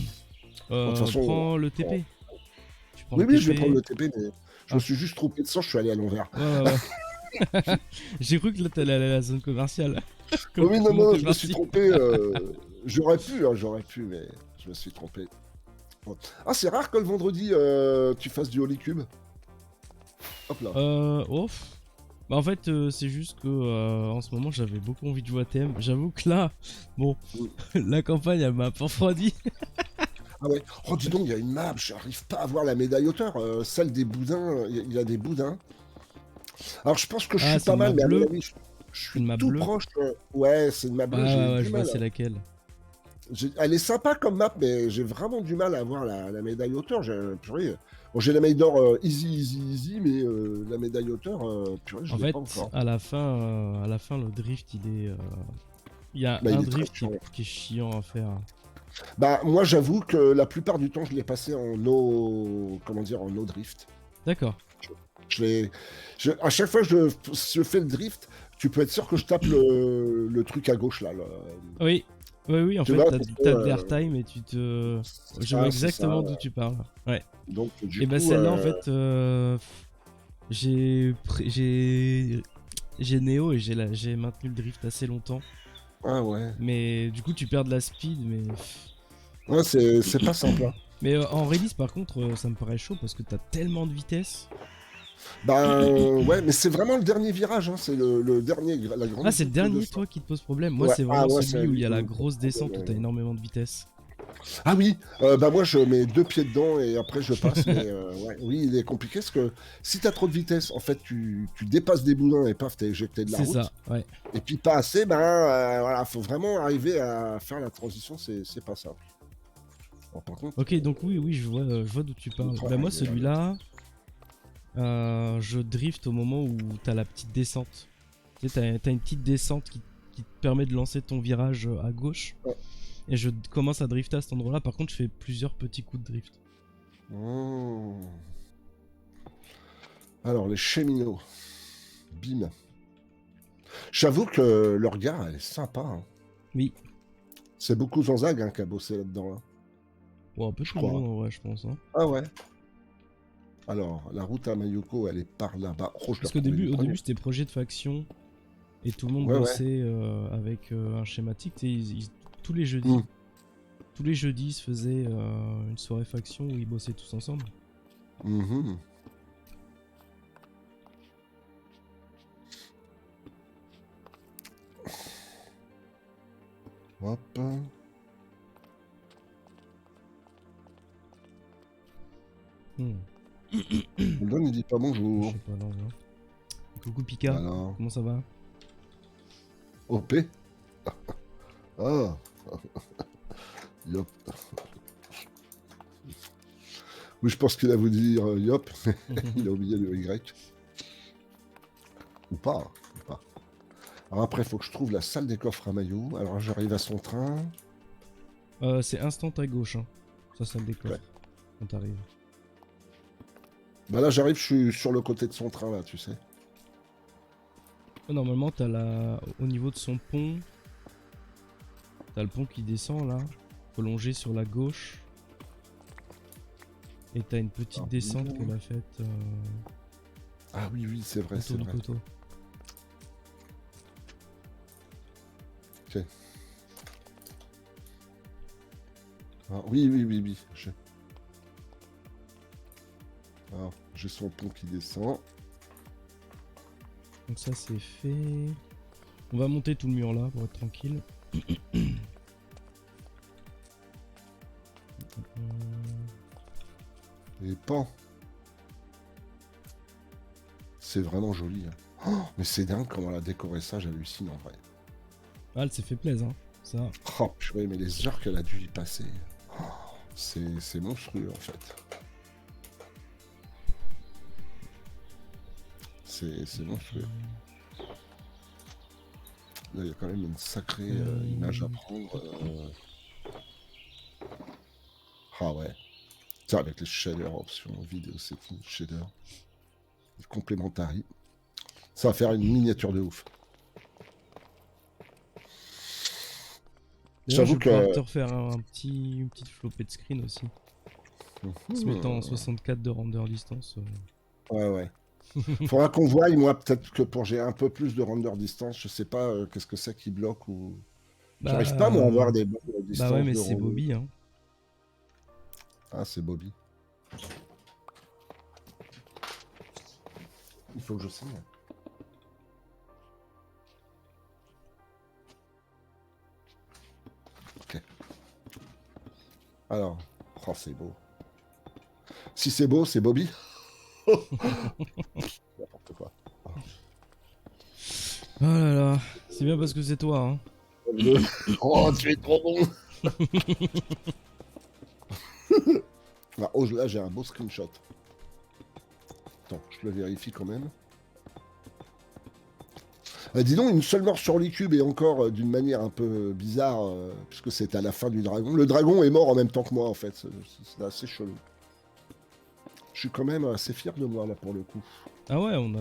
Bon, de toute façon, Prends le TP. Tu prends oui, le oui, TP. je vais prendre le TP, mais je Ah. me suis juste trompé de sens, je suis allé à l'envers. Ouais. J'ai cru que là t'allais aller à la zone commerciale. Comme Oui, tout non, le monde non, est je me suis parti. trompé. J'aurais pu, mais je me suis trompé. Bon. Ah, c'est rare que le vendredi, tu fasses du Holy-Cube. Hop là. Ouf. Bah en fait c'est juste que en ce moment j'avais beaucoup envie de jouer à TM. J'avoue que là, bon, la campagne elle m'a un peu refroidi. Ah ouais. Oh, dis donc, il y a une map, j'arrive pas à voir la médaille hauteur. Celle des boudins, il y a des boudins. Alors, je pense que je Ah suis c'est pas une map mal, mais à mon bleue. avis, je C'est une suis map tout bleue. proche. Ouais, c'est une map bleue, j'ai Ouais, du je vois mal. c'est laquelle. Elle est sympa comme map, mais j'ai vraiment du mal à avoir la médaille hauteur. Purée. Bon, j'ai la médaille d'or easy, mais la médaille hauteur, purée, je En l'ai fait pas encore. à la fin le drift il est... Il y a Bah, un il est très drift chiant. qui est chiant à faire. Bah, moi, j'avoue que la plupart du temps, je l'ai passé en no... Comment dire, en no drift. D'accord. À chaque fois que je fais le drift, tu peux être sûr que je tape le truc à gauche, là. Oui. Oui, en Tu fait, vois, t'as parce que, de l'airtime et tu te... Je vois c'est ça. exactement d'où tu parles. Ouais. Donc, du Et bah coup, celle-là, en fait, j'ai Néo et j'ai maintenu le drift assez longtemps. ah ouais. Mais du coup, tu perds de la speed, mais... Ouais, c'est pas simple. Hein. Mais en release, par contre, ça me paraît chaud parce que t'as tellement de vitesse. Ben ouais, mais c'est vraiment le dernier virage, hein. C'est le dernier, la grande Ah, c'est le boucle de dernier, fin. toi, qui te pose problème. Moi, Ouais, c'est ah vraiment ouais, celui où il y a la lui, grosse descente où t'as ouais. énormément de vitesse. Ah oui, bah moi je mets 2 pieds dedans et après je passe, mais ouais, oui, il est compliqué parce que si t'as trop de vitesse, en fait, tu dépasses des boudins et paf, t'es éjecté de la C'est route. ça, ouais. Et puis pas assez, ben voilà, faut vraiment arriver à faire la transition, c'est pas simple. Bon, par contre, Ok, donc oui, je vois d'où tu parles. oh, Bah moi, il est là, celui-là, je drift au moment où t'as la petite descente. Tu sais, t'as une petite descente qui te permet de lancer ton virage à gauche. ouais. Et je commence à drifter à cet endroit-là. Par contre, je fais plusieurs petits coups de drift. Mmh. Alors, les cheminots. Bim. J'avoue que leur gare, elle est sympa. Hein. Oui. C'est beaucoup Zanzag hein, qui a bossé là-dedans. Hein. Bon, un peu Je tout le crois. monde en vrai, je pense. Hein. Ah ouais. Alors, la route à Mayuko, elle est par là-bas. Oh, je Parce l'ai qu'au retrouvé du au premier. début, c'était projet de faction. Et tout le monde Ouais, ouais. bossait avec un schématique. Tu sais, tous les jeudis. Tous les jeudis, ils se faisaient une soirée faction où ils bossaient tous ensemble. Mhm. Hop. Hmm. Goldon, il dit pas Je bonjour. sais pas, non, non. Coucou Pika, Alors, comment ça va? OP. Ah. Yop. Oui, je pense qu'il a voulu dire yop, mais il a oublié le Y. Ou pas, hein, ou pas. Alors après, il faut que je trouve la salle des coffres à maillots. Alors j'arrive à son train. C'est instant à gauche, hein. Ça le décoffre Ouais. quand t'arrives. Bah là, j'arrive, je suis sur le côté de son train, là, tu sais. Normalement, t'as la... au niveau de son pont, t'as le pont qui descend là, prolongé sur la gauche. Et t'as une petite Alors, descente non. qu'elle a faite Ah oui, oui, c'est vrai, c'est autour du vrai. coteau. Ok. Ah, oui, oui, oui, oui. Alors, j'ai son pont qui descend. Donc ça c'est fait. On va monter tout le mur là pour être tranquille. Et pan. C'est vraiment joli. Hein. Oh, mais c'est dingue comment elle a décoré ça, j'hallucine en vrai. Ah, elle s'est fait plaisir, hein. Ça. Oh, purée, mais les heures qu'elle a dû y passer. Oh, c'est monstrueux en fait. C'est monstrueux. Là, il y a quand même une sacrée image à prendre. Ah ouais. Ça, avec les shaders, option vidéo setting, shader. Complémentary. Ça va faire une miniature de ouf. D'ailleurs, je J'avoue vais pouvoir que. te refaire une petite flopée de screen aussi. Se mettant en 64 de render distance. Ouais, ouais. Faudra qu'on voie, moi, peut-être que pour j'ai un peu plus de render distance, je sais pas qu'est-ce que c'est qui bloque ou. J'arrive pas, moi, à avoir des bonnes Bah ouais, distances mais de c'est render. Bobby, hein. Ah, c'est Bobby. Il faut que je signe. Ok. Alors. Oh, c'est beau. Si c'est beau, c'est Bobby. N'importe quoi. Oh là là, c'est bien parce que c'est toi, hein. Oh, tu es trop bon. Ah, oh, là, j'ai un beau screenshot. Attends, je le vérifie quand même. Dis donc, une seule mort sur l'E-Cube et encore d'une manière un peu bizarre, puisque c'est à la fin du dragon. Le dragon est mort en même temps que moi, en fait. C'est assez chelou. Je suis quand même assez fier de moi, là, pour le coup. Ah ouais, on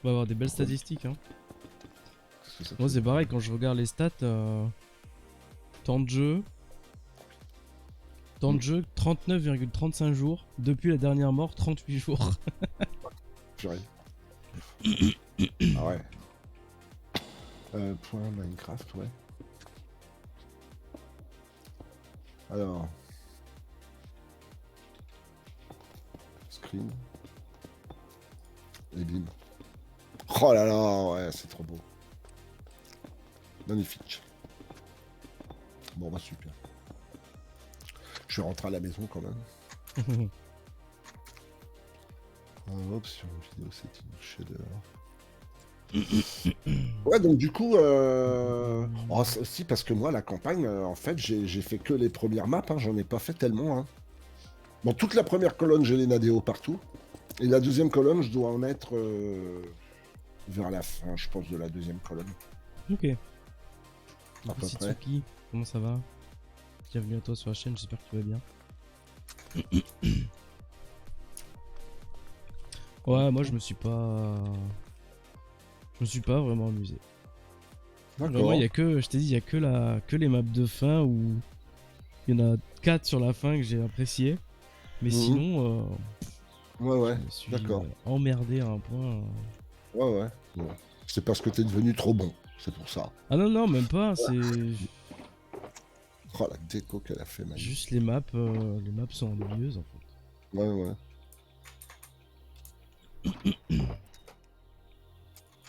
va avoir des belles statistiques, hein. Qu'est-ce que ça Moi fait c'est pareil, quand je regarde les stats, temps de jeu, 39,35 jours. Depuis la dernière mort, 38 jours. Purée. Ah ouais. Point Minecraft, ouais. Alors. Screen. Et bim. Oh là là, ouais, c'est trop beau. Magnifique. Bon, bah super. Je vais rentrer à la maison quand même. Option vidéo setting shader. Ouais, donc du coup, oh, si, parce que moi, la campagne, en fait, j'ai fait que les premières maps, hein, j'en ai pas fait tellement. Hein. Bon, toute la première colonne, j'ai les nadéos partout. Et la deuxième colonne, je dois en mettre vers la fin, je pense, de la deuxième colonne. Ok. À peu près. Sitsuki, comment ça va? Bienvenue à toi sur la chaîne, j'espère que tu vas bien. Ouais, moi je me suis pas vraiment amusé. Vraiment, il y a que, je t'ai dit, il y a que les maps de fin où il y en a 4 sur la fin que j'ai apprécié. Mais sinon, ouais, je me suis d'accord. emmerdé à un point. Ouais, ouais. Bon. C'est parce que t'es devenu trop bon, c'est pour ça. Ah non, non, même pas, c'est Oh, la déco qu'elle a fait, man. juste les maps sont ennuyeuses en fait. Ouais, ouais.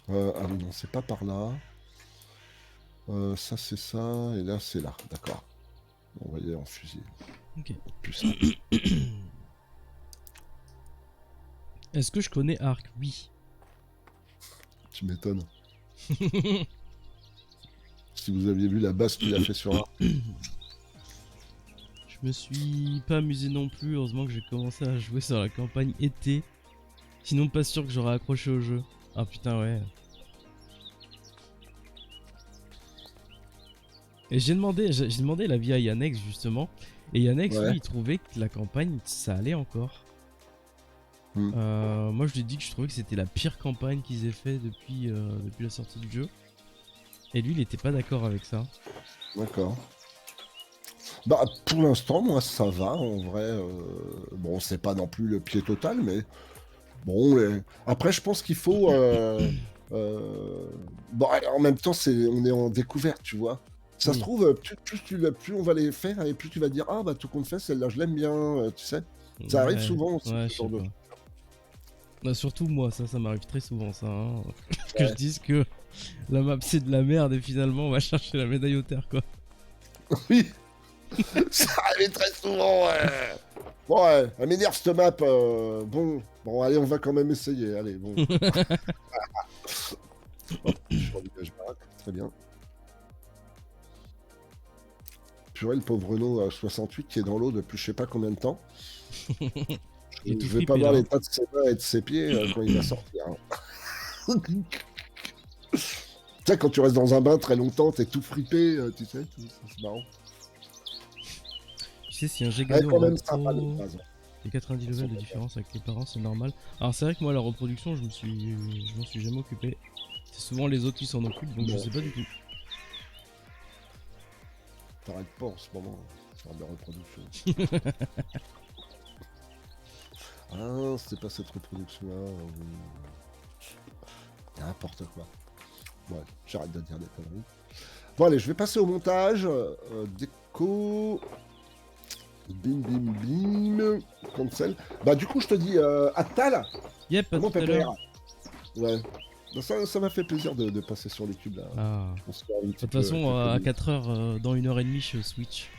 Ah oui, non, c'est pas par là. Ça c'est ça, et là c'est là, d'accord. On va y aller en fusil. Ok. Plus simple. Est-ce que je connais Arc? Oui. Tu m'étonnes. Si vous aviez vu la base qu'il a fait sur Arc. Je me suis pas amusé non plus. Heureusement que j'ai commencé à jouer sur la campagne été. Sinon, pas sûr que j'aurais accroché au jeu. Ah putain, ouais. Et j'ai demandé l'avis à Yannex justement. Et Yannex, lui, Ouais. il trouvait que la campagne, ça allait encore. Hmm. Moi, je lui ai dit que je trouvais que c'était la pire campagne qu'ils aient fait depuis la sortie du jeu. Et lui, il était pas d'accord avec ça. D'accord. Bah, pour l'instant, moi, ça va, en vrai. Bon, c'est pas non plus le pied total, mais bon. Après, je pense qu'il faut. Bon, en même temps, on est en découverte, tu vois. Ça se Oui. trouve, plus on va les faire, et plus tu vas dire, ah, bah, tout compte fait, celle-là, je l'aime bien, tu sais. Ça arrive Ouais, souvent aussi, ouais, ce je sais genre de. pas. Bah, surtout moi, ça m'arrive très souvent, ça. Hein. Que je Ouais. dise que la map c'est de la merde et finalement on va chercher la médaille au terre, quoi. Oui, ça arrive très souvent, ouais. Bon, ouais, elle m'énerve cette map. Bon, allez, on va quand même essayer. Allez, bon. Hop, je suis en village baraque, très bien. Purée, le pauvre Renault 68 qui est dans l'eau depuis je sais pas combien de temps. Il est tout Je vais pas frippé voir là. Hein. l'état de ses mains et de ses pieds quand il va sortir. Hein. Tu sais, quand tu restes dans un bain très longtemps, t'es tout fripé, tu sais, c'est marrant. Tu sais, si un Elle est Gégano quand en même sympa de repro, base. il y a 90 Elles sont levels de pas mal. différence avec les parents, c'est normal. Alors c'est vrai que moi la reproduction, je m'en suis jamais occupé. C'est souvent les autres qui s'en occupent, donc je Bon, sais pas du tout. t'arrêtes pas en ce moment, faire de la reproduction. Ah, c'était pas cette reproduction-là. N'importe quoi. Ouais, j'arrête de dire des conneries. Bon, allez, je vais passer au montage. Déco. Bim, bim, bim. Cancel. Bah, du coup, je te dis, Attal, Yep, à comment tout à l'heure. pépère? Ouais. Bah, ça m'a fait plaisir de passer sur les cubes, là. Ah. On se fait une De toute petite, façon, quelques à minutes. 4 heures, dans 1h30, je switch.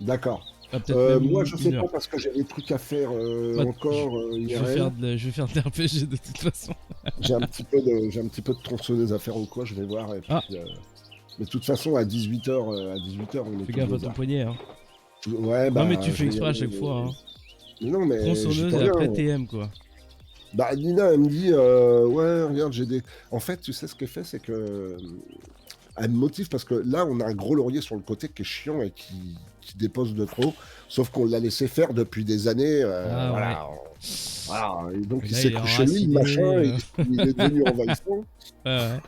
D'accord. Ah, peut-être même Moi, je sais une pas heure. parce que j'ai des trucs à faire Bah, encore IRL. je vais faire de l'RPG de toute façon. J'ai un petit peu de tronçonneuse à faire ou quoi, je vais voir. Et Ah, puis, mais de toute façon, à 18h, à 18h, on est fais tous gaffe à deux ton là. poignet. Hein. Ouais, Non, mais bah, tu je fais vais y exprès à aller. chaque fois. Hein. Mais non, mais j'y Tronçonneuse peux et rien. après TM, quoi. Bah, Nina, elle me dit, ouais, regarde, j'ai des. En fait, tu sais ce qu'elle fait, c'est que. Elle me motive parce que là, on a un gros laurier sur le côté qui est chiant et qui dépose de trop. Sauf qu'on l'a laissé faire depuis des années. Ah ouais. Voilà. Voilà. Et donc, Et il là, s'est il est cru chez lui, le machin. enraciné. Il est devenu envahissant. Ouais,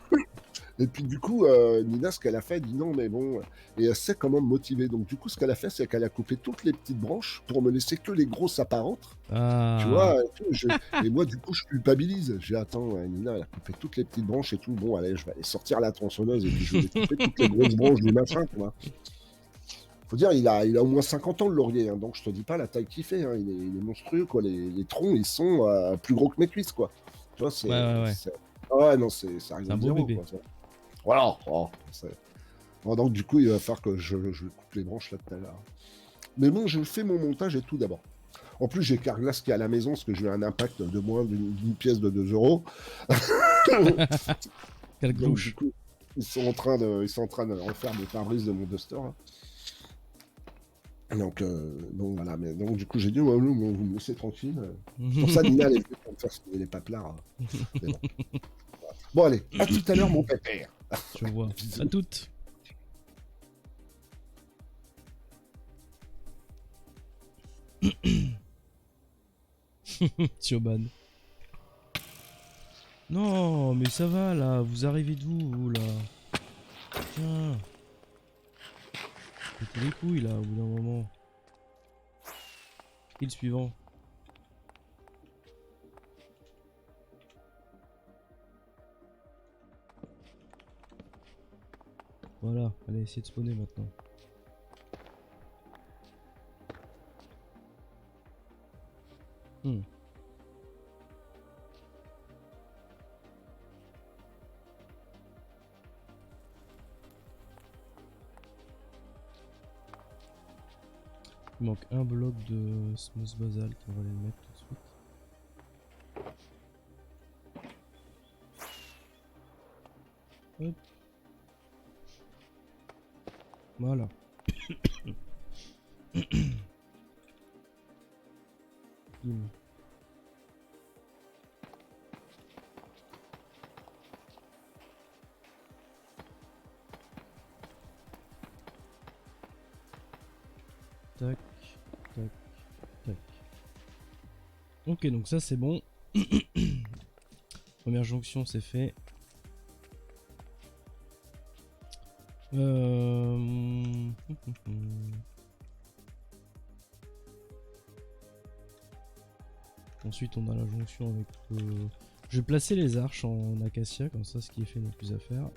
Et puis du coup, Nina, ce qu'elle a fait, elle dit non, mais bon, et elle sait comment me motiver. Donc du coup, ce qu'elle a fait, c'est qu'elle a coupé toutes les petites branches pour me laisser que les grosses apparentes. Tu Ah. vois, et moi, du coup, je culpabilise. J'ai attends, Nina, elle a coupé toutes les petites branches et tout. Bon, allez, je vais aller sortir la tronçonneuse et puis je vais couper toutes les grosses branches du machin, tu vois. Faut dire, il a au moins 50 ans le laurier, hein, donc je te dis pas la taille qu'il fait. Hein, il est monstrueux, quoi. Les troncs, ils sont plus gros que mes cuisses, quoi. Tu vois, Ouais, ouais, ouais. Ah ouais, non, ça arrive C'est un de beau zéro, bébé. quoi. Voilà. Oh, bon, donc du coup, il va falloir que je coupe les branches là tout à l'heure. Mais bon, je fais mon montage et tout d'abord. En plus, j'ai Carglass qui est à la maison parce que j'ai eu un impact de moins d'une pièce de 2 euros. Quelle Donc du glouche. coup, ils sont en train de refaire des pare-brises de mon Duster. Là. Donc voilà, mais donc du coup j'ai dit ouais, vous me laissez tranquille. C'est pour ça Nina elle est venue pour me faire signer les paplards. Hein. Mais bon. Bon allez, à tout à l'heure mon pépère. Je vois. Bisous. À toutes. Tioban. Non, mais ça va là. Vous arrivez d'où, vous là? Tiens. Pétez les couilles là, au bout d'un moment. Qui est le suivant? Voilà, allez, essayez de spawner maintenant. Hmm. Il manque un bloc de smooth basalt, on va aller le mettre tout de suite. Hop. Voilà. Bim. Tac, tac, tac. Ok, donc ça c'est bon. Première jonction c'est fait. Ensuite on a la jonction avec le... Je vais placer les arches en acacia, comme ça ce qui est fait n'est plus à faire.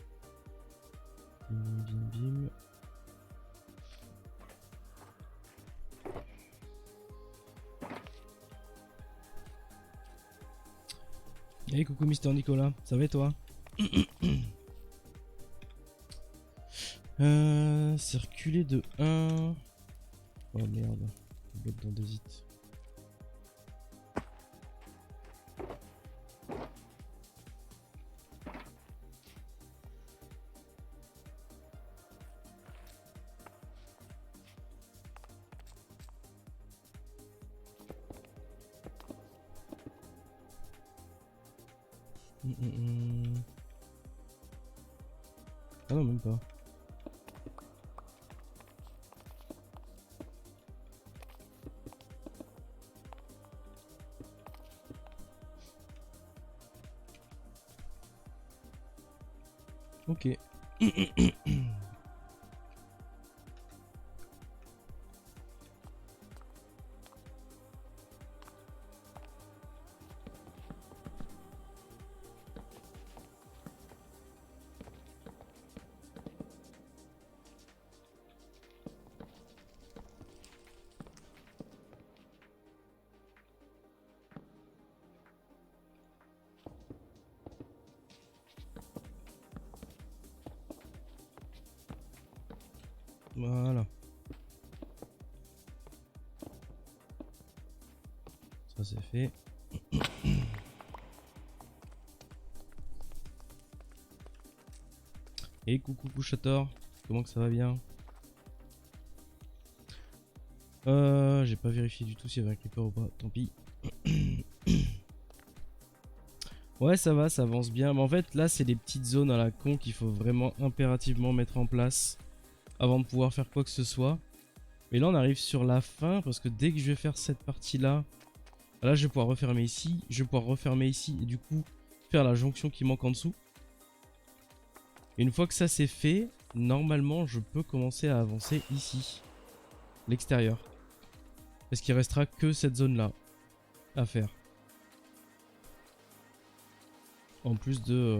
Bim bim bim. Hey coucou Mister Nicolas, ça va et toi? Circuler de 1. Oh merde, je vais être dans des hits. Ah non, même pas. Ok. Voilà. Ça c'est fait. Et coucou Couchator, comment que ça va bien? J'ai pas vérifié du tout s'il y avait un creeper ou pas, tant pis. Ouais ça va, ça avance bien, mais en fait là c'est des petites zones à la con qu'il faut vraiment impérativement mettre en place avant de pouvoir faire quoi que ce soit. Mais là on arrive sur la fin parce que dès que je vais faire cette partie là, je vais pouvoir refermer ici, je vais pouvoir refermer ici et du coup faire la jonction qui manque en dessous. Et une fois que ça c'est fait, normalement je peux commencer à avancer ici, l'extérieur. Parce qu'il restera que cette zone là à faire. En plus de...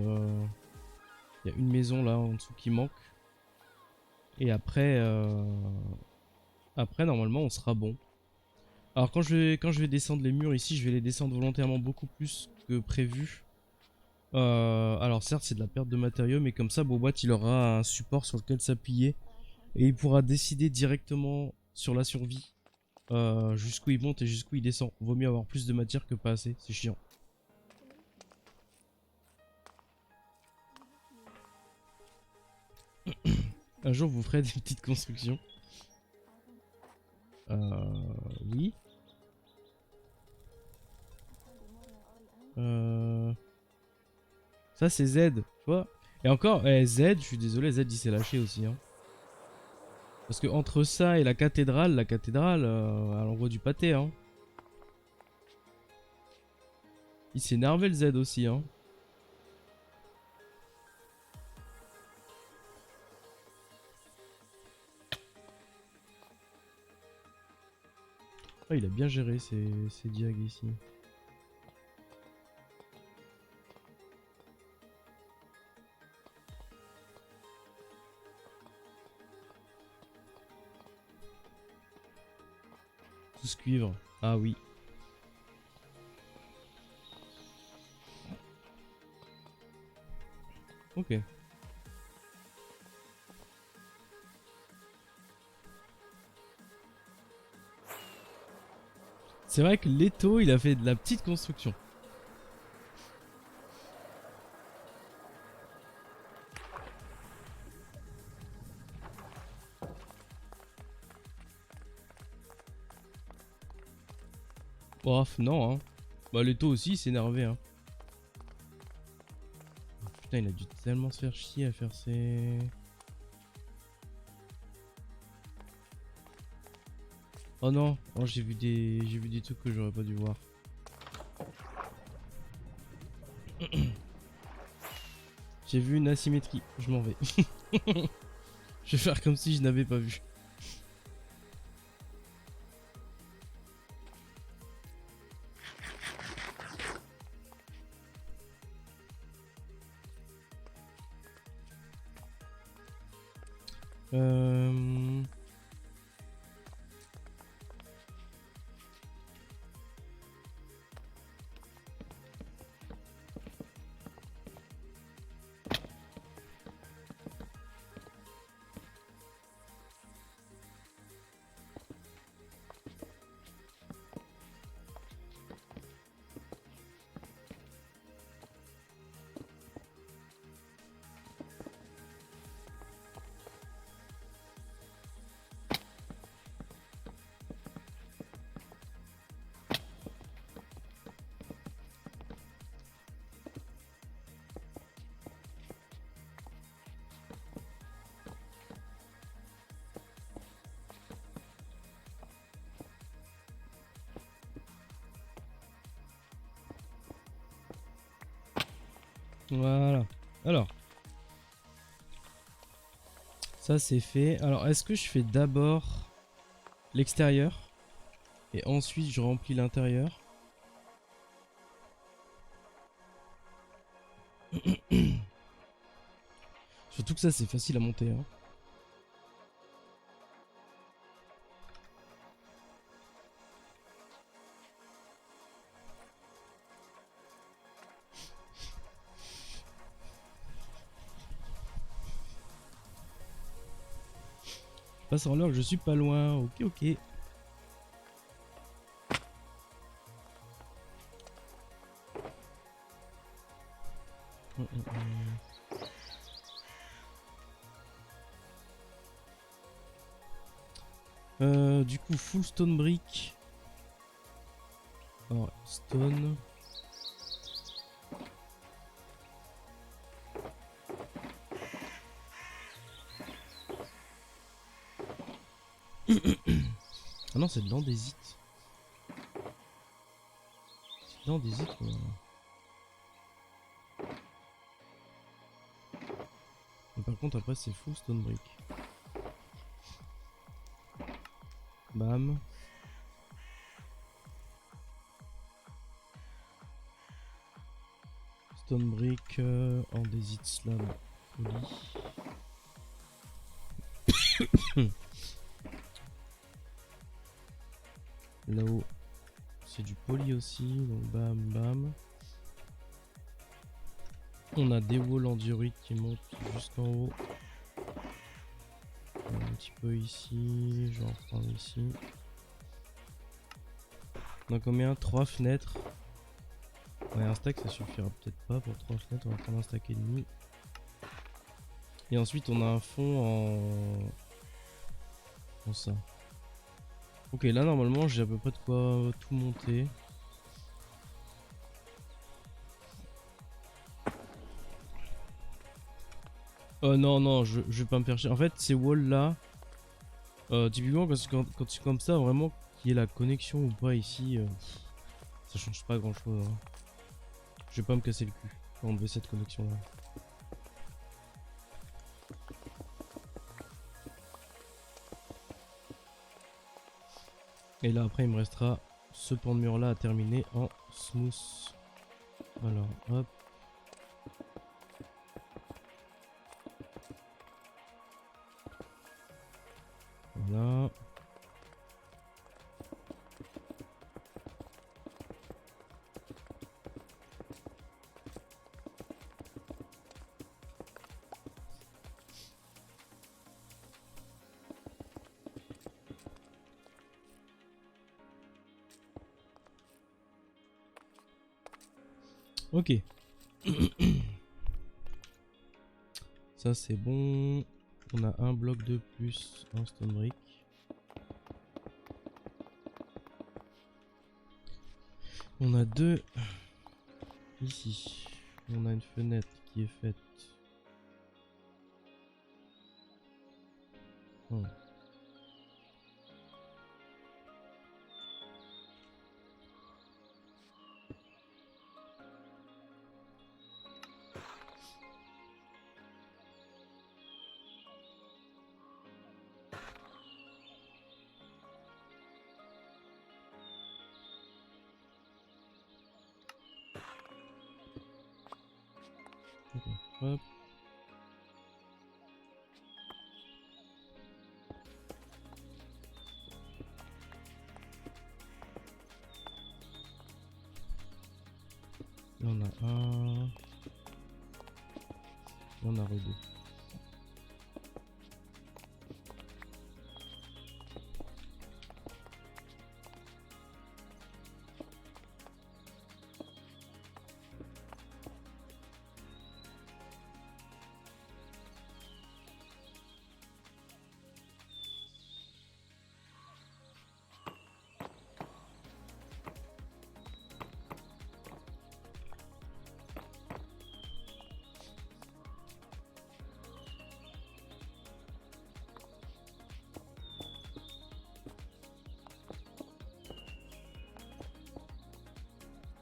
il y a une maison là en dessous qui manque. Et après, après normalement on sera bon. Alors quand je vais descendre les murs ici, je vais les descendre volontairement beaucoup plus que prévu. Alors certes c'est de la perte de matériaux, mais comme ça Bobat il aura un support sur lequel s'appuyer. Et il pourra décider directement sur la survie. Jusqu'où il monte et jusqu'où il descend. Vaut mieux avoir plus de matière que pas assez, c'est chiant. Un jour vous ferez des petites constructions. Oui. Ça c'est Z, tu vois. Et encore, Z, je suis désolé, Z il s'est lâché aussi. Hein. Parce que entre ça et la cathédrale, elle envoie du pâté. Hein. Il s'est énervé le Z aussi. Hein. Ah, il a bien géré ses diags ici. Tous cuivre. Ah oui. Ok. C'est vrai que Leto, il a fait de la petite construction. Bref, non, hein. Bah, Leto aussi, il s'est énervé, hein. Putain, il a dû tellement se faire chier à faire ses... Oh non, oh, j'ai vu des trucs que j'aurais pas dû voir. J'ai vu une asymétrie, je m'en vais. Je vais faire comme si je n'avais pas vu. Euh... Voilà. Alors. Ça c'est fait. Alors est-ce que je fais d'abord l'extérieur et ensuite je remplis l'intérieur? Surtout que ça c'est facile à monter, hein. Je passe en l'heure, je suis pas loin. Ok, ok. Du coup, full stone brick. Alors, stone. Ah non, c'est de l'andésite. C'est de l'andésite. Mais par contre, après, c'est full stone brick. Bam. Stone brick, andésite slab poli. Là-haut, c'est du poli aussi, donc bam bam. On a des walls enduriques qui montent jusqu'en haut. Un petit peu ici, je vais en prendre ici. On a combien? 3 fenêtres. Ouais, un stack ça suffira peut-être pas pour 3 fenêtres, on va prendre un stack et demi. Et ensuite on a un fond en ça. Ok, là normalement j'ai à peu près de quoi tout monter. Non, non, je vais pas me faire chier. En fait, ces walls là, typiquement quand c'est comme ça, vraiment qu'il y ait la connexion ou pas ici, ça change pas grand chose, hein. Je vais pas me casser le cul pour enlever cette connexion là. Et là après il me restera ce pan de mur là à terminer en smooth. Alors hop. Voilà. Ok. Ça c'est bon. On a un bloc de plus, un stone brick. On a deux ici. On a une fenêtre qui est faite. Hmm. Hop. Là, on a un. Et on a deux.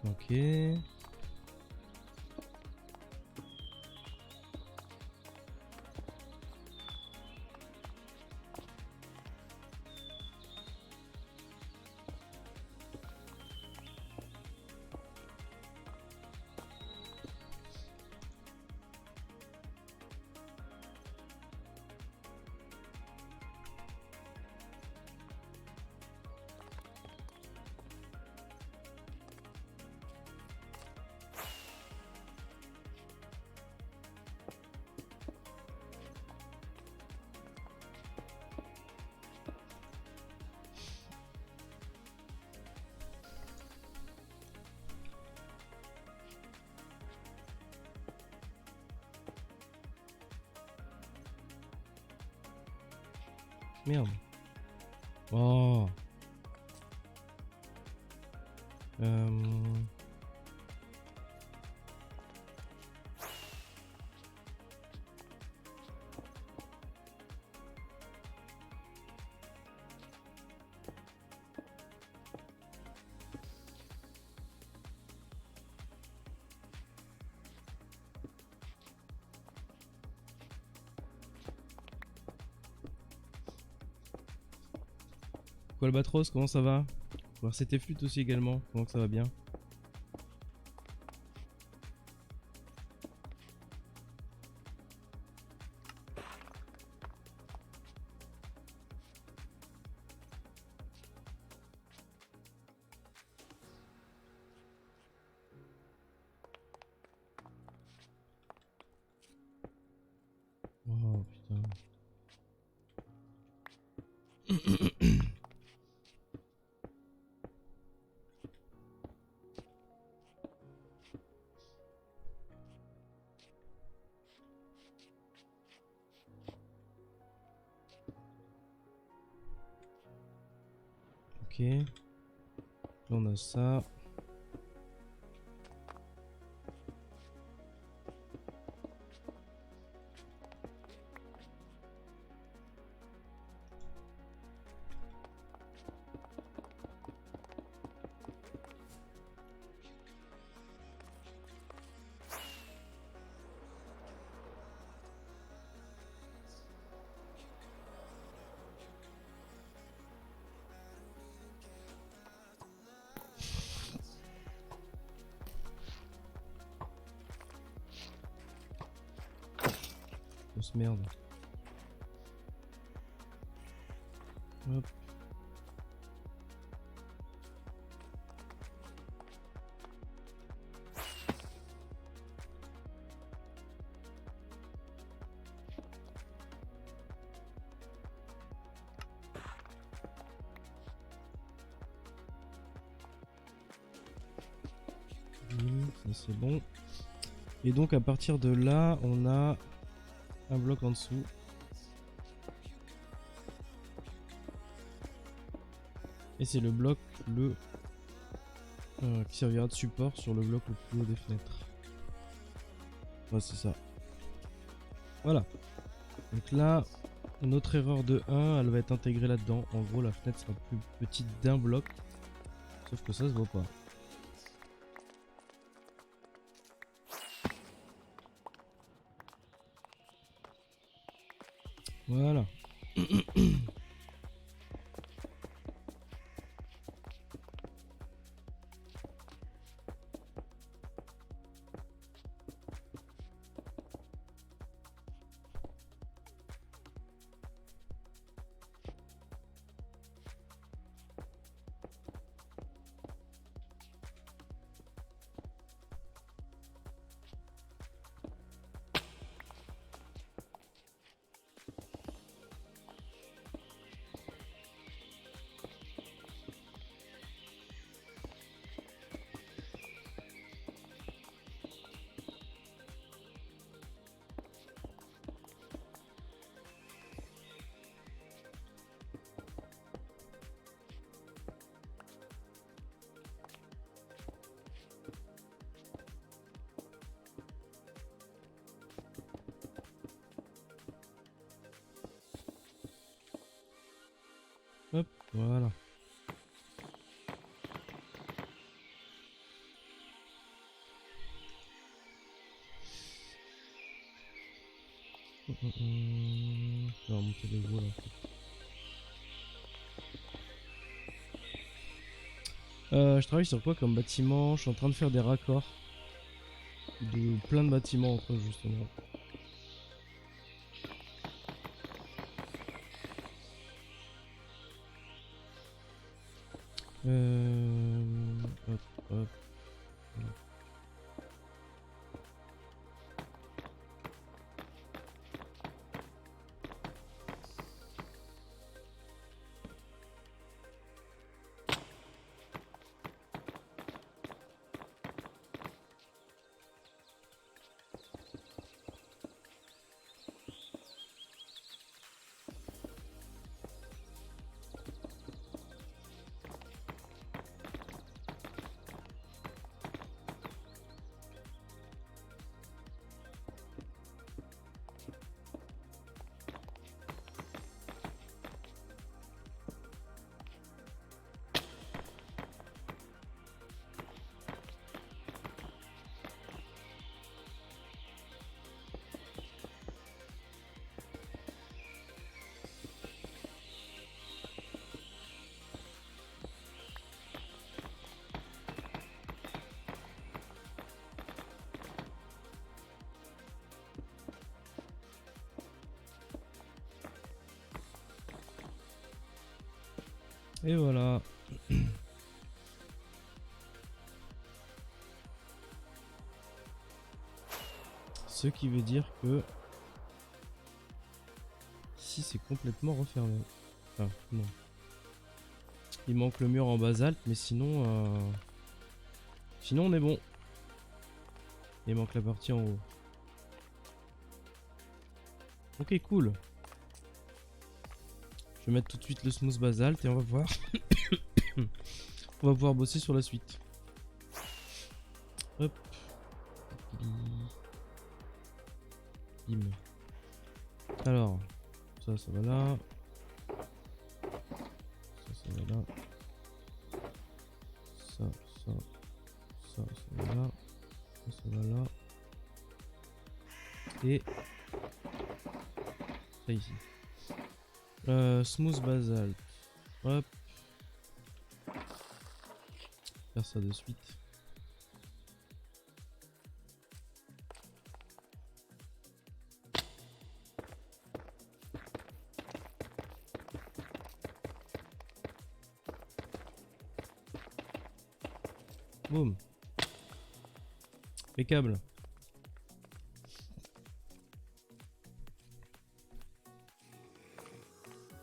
Ok. Merde. Oh. Quoi Albatros, comment ça va? Voir c'était flûte aussi également, comment que ça va bien? Oh putain. Ok. Là on a ça. Grosse merde. Hop. Mmh. C'est bon. Et donc à partir de là, on a un bloc en dessous. Et c'est le bloc qui servira de support sur le bloc le plus haut des fenêtres. Ouais, c'est ça. Voilà. Donc là, notre erreur de 1, elle va être intégrée là-dedans. En gros, la fenêtre sera plus petite d'un bloc. Sauf que ça se voit pas. Voilà. Hop, voilà. Je vais remonter les voies là. Je travaille sur quoi comme bâtiment? Je suis en train de faire des raccords de plein de bâtiments entre eux justement. Hop, hop. Voilà. Et voilà. Ce qui veut dire que ici c'est complètement refermé. Enfin, non. Il manque le mur en basalte, mais sinon, sinon on est bon. Il manque la partie en haut. Ok, cool. Je vais mettre tout de suite le smooth basalte et on va voir. On va pouvoir bosser sur la suite. Hop. Bim. Alors, ça va là. Ça va là. Ça va là. Ça va là. Et ça ici. Smooth basalt. Hop. Faire ça de suite. Boum. Impeccable.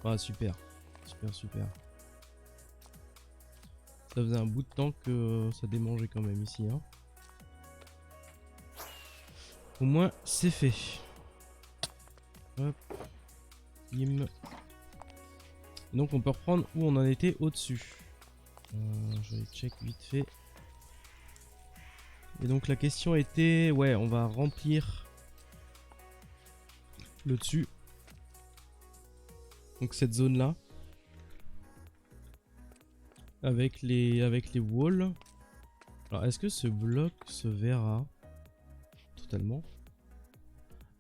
Ah super. Super. Ça faisait un bout de temps que ça démangeait quand même ici, hein. Au moins, c'est fait. Hop. Bim. Donc on peut reprendre où on en était au-dessus. Je vais check vite fait. Et donc la question était... Ouais, on va remplir le dessus. Donc cette zone-là. Avec les walls. Alors est-ce que ce bloc se verra totalement?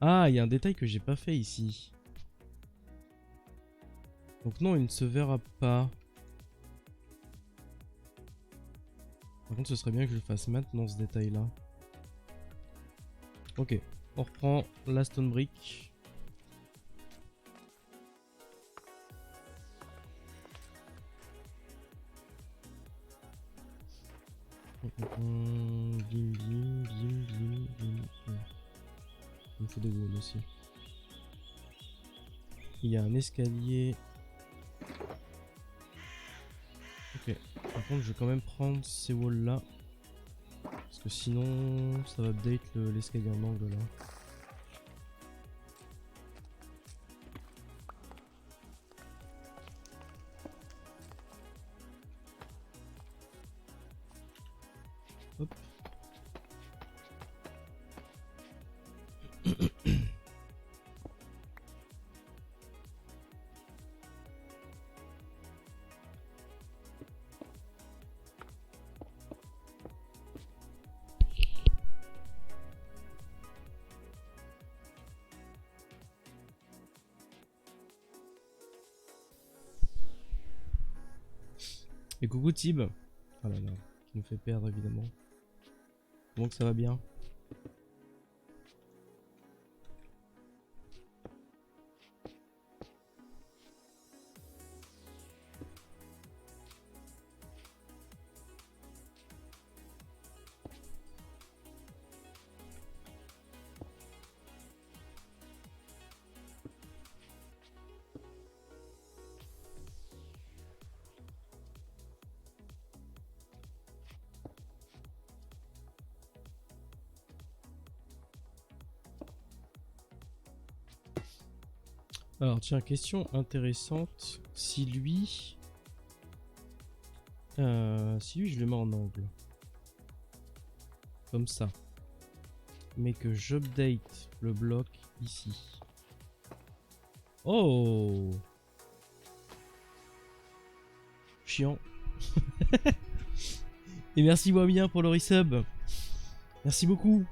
Ah, il y a un détail que j'ai pas fait ici. Donc non, il ne se verra pas. Par contre, ce serait bien que je le fasse maintenant, ce détail-là. Ok, on reprend la stone brick. Bim, bim, bim, bim, bim. Il me faut des walls aussi. Il y a un escalier. Ok, par contre, je vais quand même prendre ces walls là. Parce que sinon, ça va update l'escalier en angle là. Hop. Et coucou Tib. Oh là là, qui nous fait perdre évidemment. Donc ça va bien. Alors tiens, question intéressante. Si lui je le mets en angle. Comme ça. Mais que j'update le bloc ici. Oh! Chiant. Et merci Wamien pour le resub. Merci beaucoup.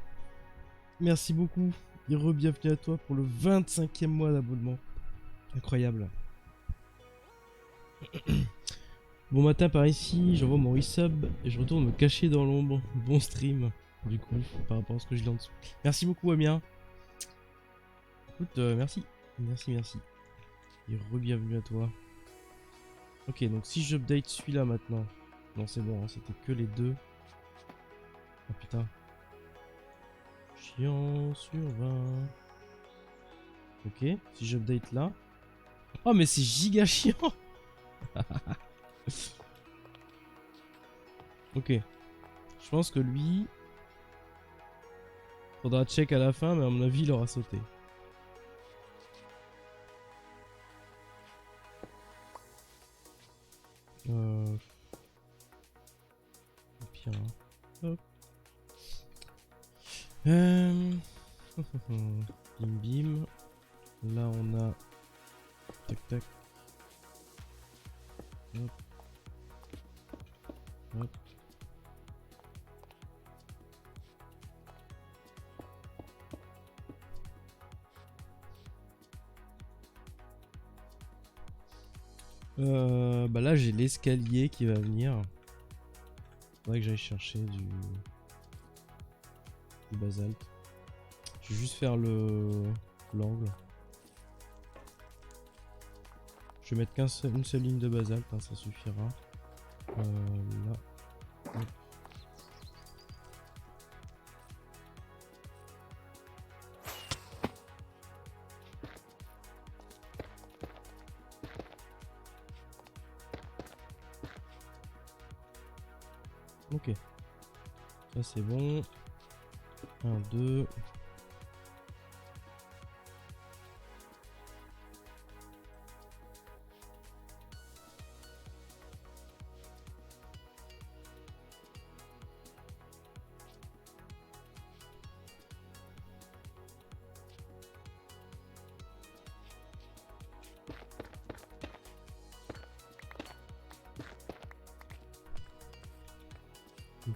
Merci beaucoup. Et re-bienvenue à toi pour le 25e mois d'abonnement. Incroyable. Bon matin par ici, j'envoie mon resub et je retourne me cacher dans l'ombre. Bon stream, du coup, par rapport à ce que je lis en dessous. Merci beaucoup Amiens. Écoute, merci. Merci. Et re-bienvenue à toi. Ok, donc si j'update celui-là maintenant. Non, c'est bon, hein, c'était que les deux. Ah putain. Chiant sur 20. Ok, si j'update là. Oh, mais c'est giga chiant. Ok. Je pense que lui... Faudra check à la fin, mais à mon avis, il aura sauté. Pire, hein. Hop. Bim bim. Là, on a... Tac tac. Hop. Hop. Bah là j'ai l'escalier qui va venir. Faudrait que j'aille chercher du basalte. Je vais juste faire l'angle. Je vais mettre une seule ligne de basalte, hein, ça suffira. Là. Hop. Ok. Ça c'est bon. 1, 2.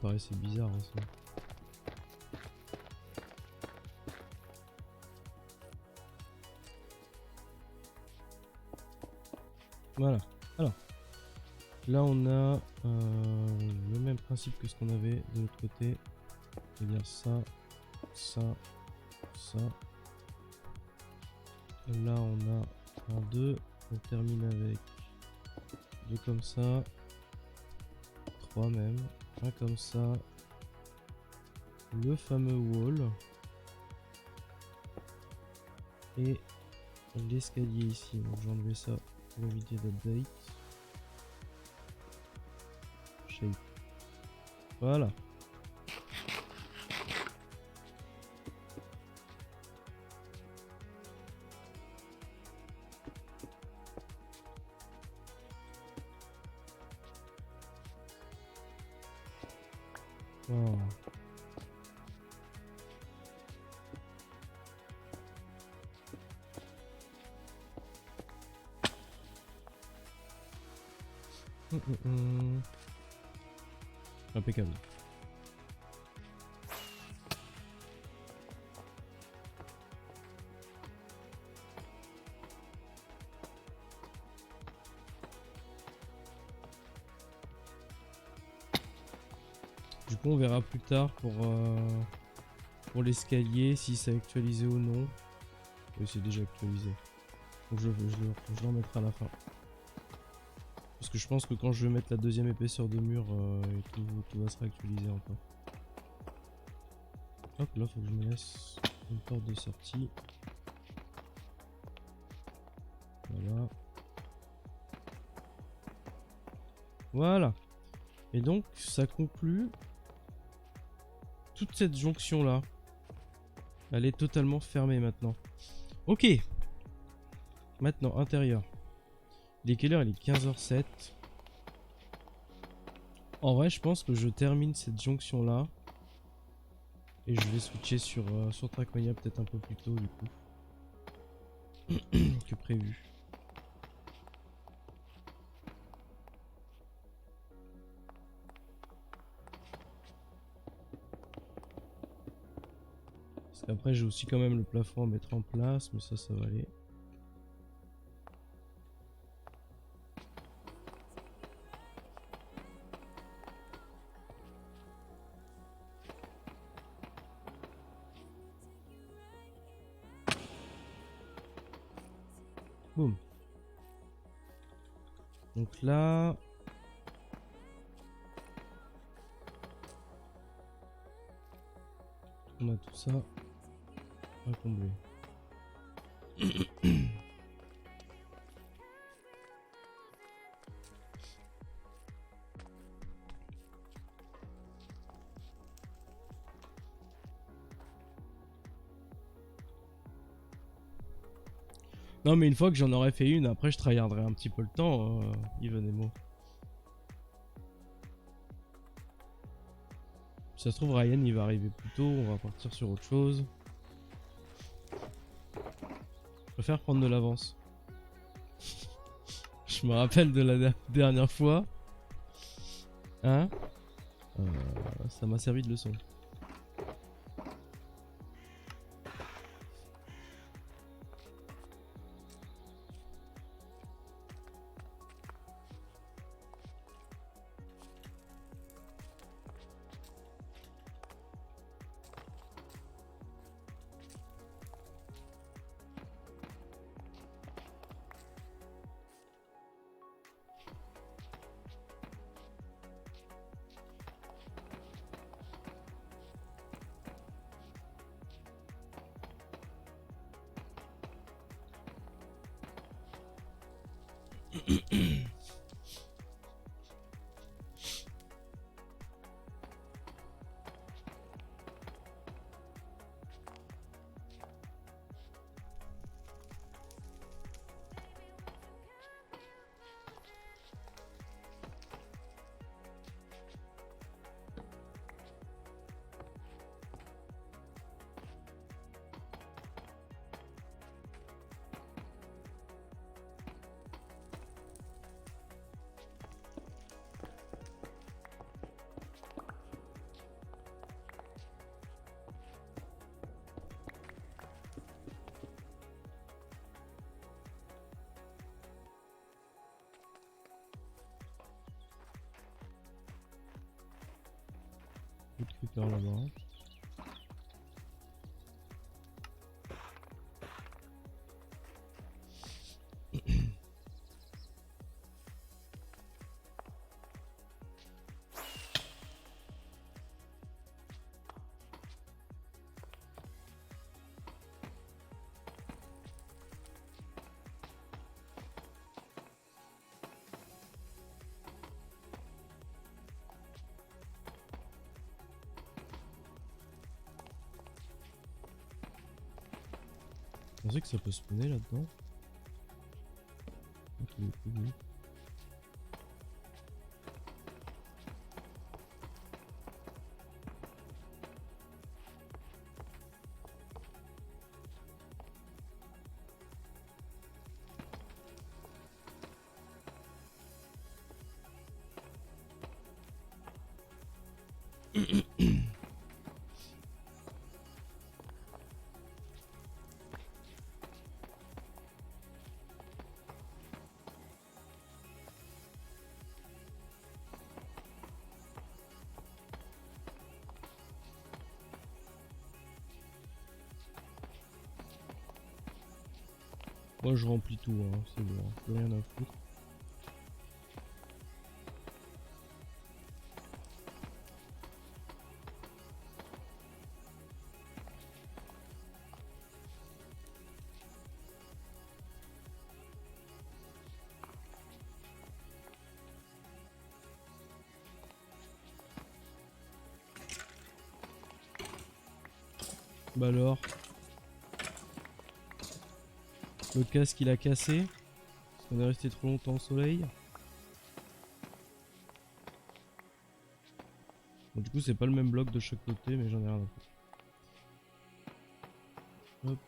paraissait bizarre aussi. Voilà. Alors, là on a le même principe que ce qu'on avait de l'autre côté. C'est-à-dire ça, ça, ça. Là on a un 2. On termine avec 2 comme ça. 3 même. Un comme ça. Le fameux wall. Et l'escalier ici. Donc j'ai enlevé ça pour éviter d'update. Shape. Voilà. Oh. Impeccable. Du coup on verra plus tard pour l'escalier si c'est actualisé ou non. Oui, c'est déjà actualisé. Donc je le remettrai à la fin. Parce que je pense que quand je vais mettre la deuxième épaisseur de mur, tout va se réactualiser encore. Hop, là faut que je me laisse une porte de sortie. Voilà. Voilà. Et donc ça conclut toute cette jonction là. Elle est totalement fermée maintenant. Ok. Maintenant, intérieur. Il est quelle heure? Il est 15h07. En vrai, je pense que je termine cette jonction là. Et je vais switcher sur Trackmania peut-être un peu plus tôt du coup. Que prévu. Parce qu'après j'ai aussi quand même le plafond à mettre en place. Mais ça va aller. Boum. Donc là... on a tout ça à combler. Non mais une fois que j'en aurais fait une, après je tryharderai un petit peu le temps, Yvan et moi. Si ça se trouve Ryan il va arriver plus tôt, on va partir sur autre chose. Je préfère prendre de l'avance. Je me rappelle de la dernière fois. Hein, ça m'a servi de leçon. secteur là-bas. Vous pensez que ça peut spawner là-dedans? Ok, oui. Moi je remplis tout, hein, c'est bon, plus rien à foutre. Bah alors, le casque il a cassé, parce qu'on est resté trop longtemps au soleil. Bon, du coup c'est pas le même bloc de chaque côté, mais j'en ai rien à foutre. Hop.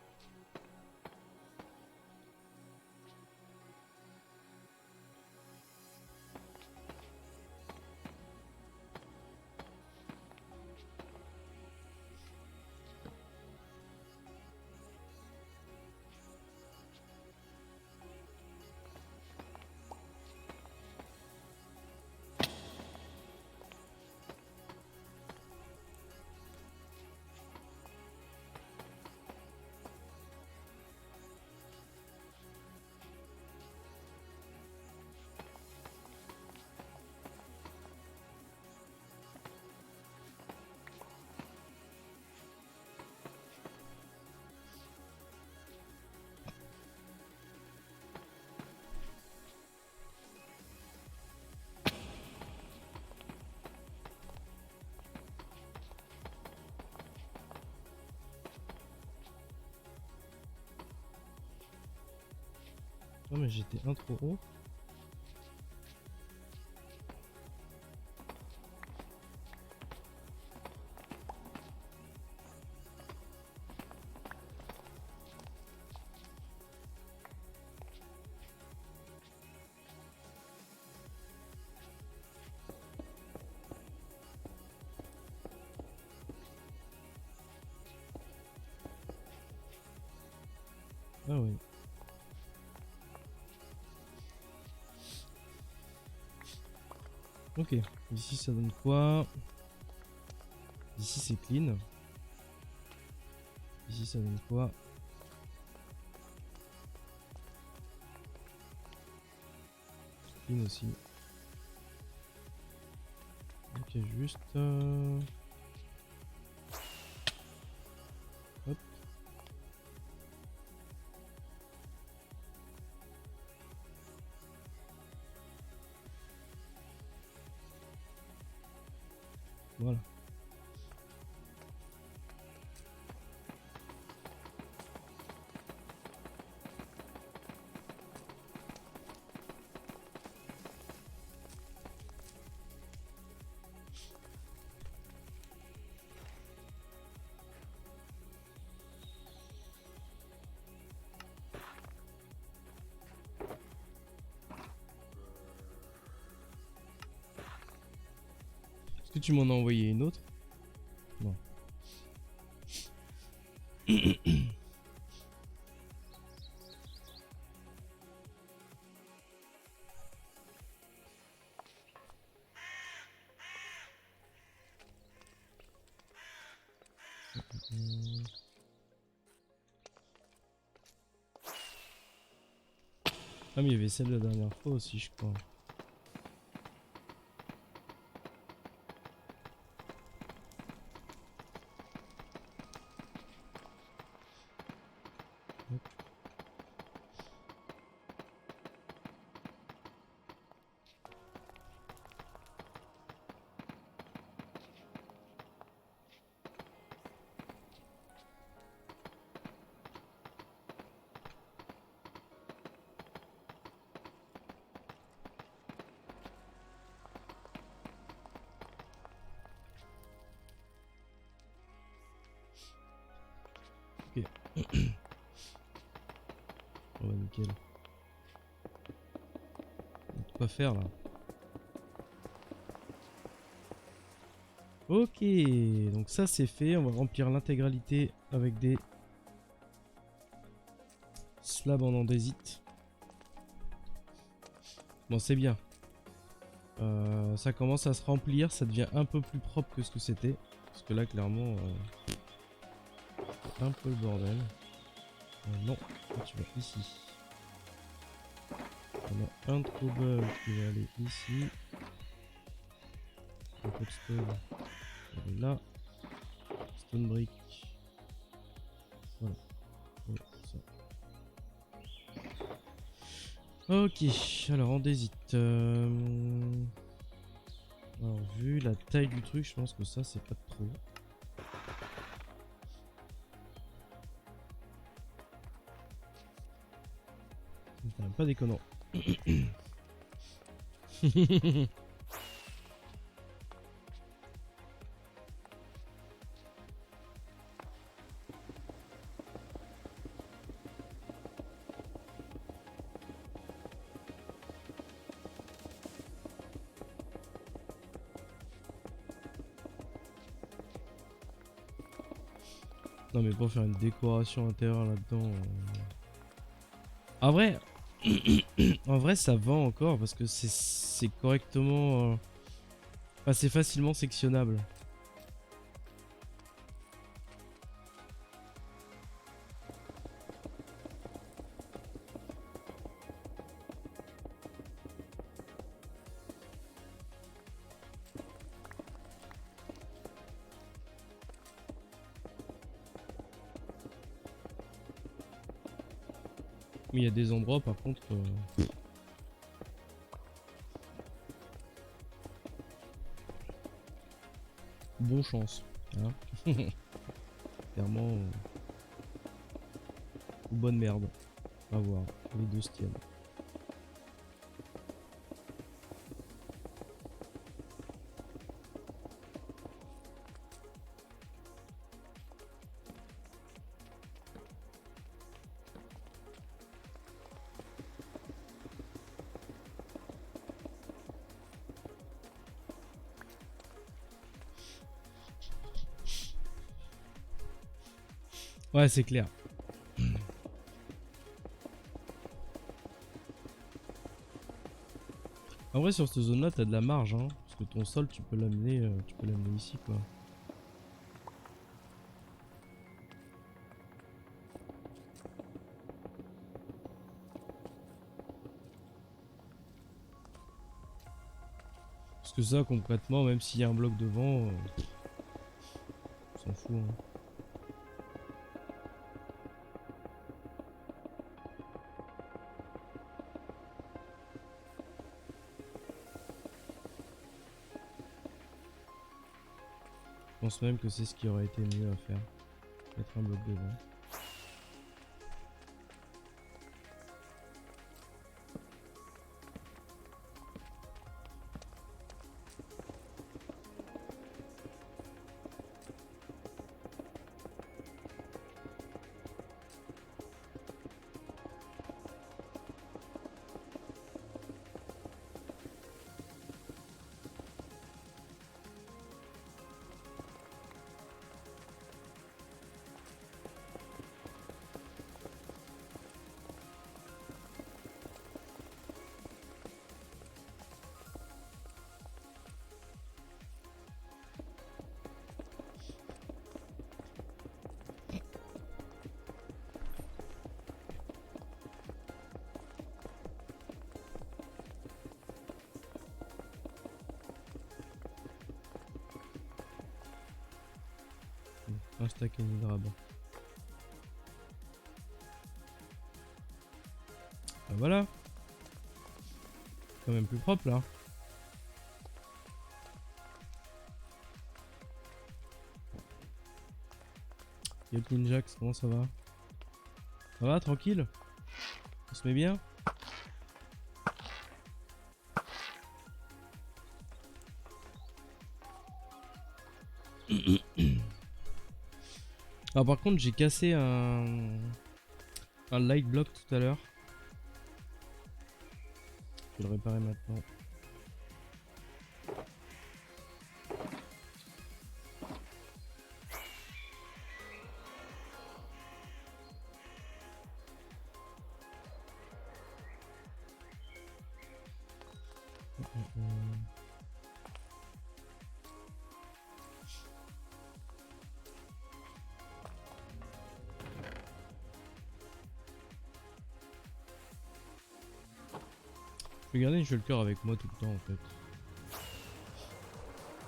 Non mais j'étais un trop haut. Ah oui. Ok, ici ça donne quoi? Ici c'est clean. Ici ça donne quoi? Clean aussi. Ok, juste... Hop. Voilà. Est-ce que tu m'en as envoyé une autre? Non. Ah mais il y avait celle de la dernière fois aussi je crois. Ok. Oh nickel. Quoi faire là? Ok, donc ça c'est fait, on va remplir l'intégralité avec des slabs en andésite. Bon c'est bien. Ça commence à se remplir, ça devient un peu plus propre que ce que c'était. Parce que là clairement, c'est un peu le bordel. Non, toi, tu vas ici. On a un de cobble qui va aller ici. Un peu de stone, elle est là. Stone brick. Voilà. Ouais, ça. Ok, alors on hésite. Alors vu la taille du truc, je pense que ça c'est pas trop. C'est même pas déconnant. Non mais pour faire une décoration intérieure là-dedans. En vrai, en vrai ça vend encore parce que c'est correctement, enfin, c'est facilement sectionnable. Mais il y a des endroits par contre. Bon chance. Hein. Clairement. Ou bonne merde. On va voir. Les deux se tiennent. Ouais, c'est clair. En vrai, sur cette zone-là, t'as de la marge, hein, parce que ton sol, tu peux l'amener ici, quoi. Parce que ça, concrètement, même s'il y a un bloc devant, on s'en fout. Hein. Je pense même que c'est ce qui aurait été mieux à faire. Mettre un bloc devant. Un stack et une hydrabe. Ah voilà. Quand même plus propre là. Yop Ninjax, comment ça va? Ça va, tranquille? On se met bien? Ah par contre j'ai cassé un light block tout à l'heure. Je vais le réparer maintenant. Je vais garder une shulker avec moi tout le temps en fait.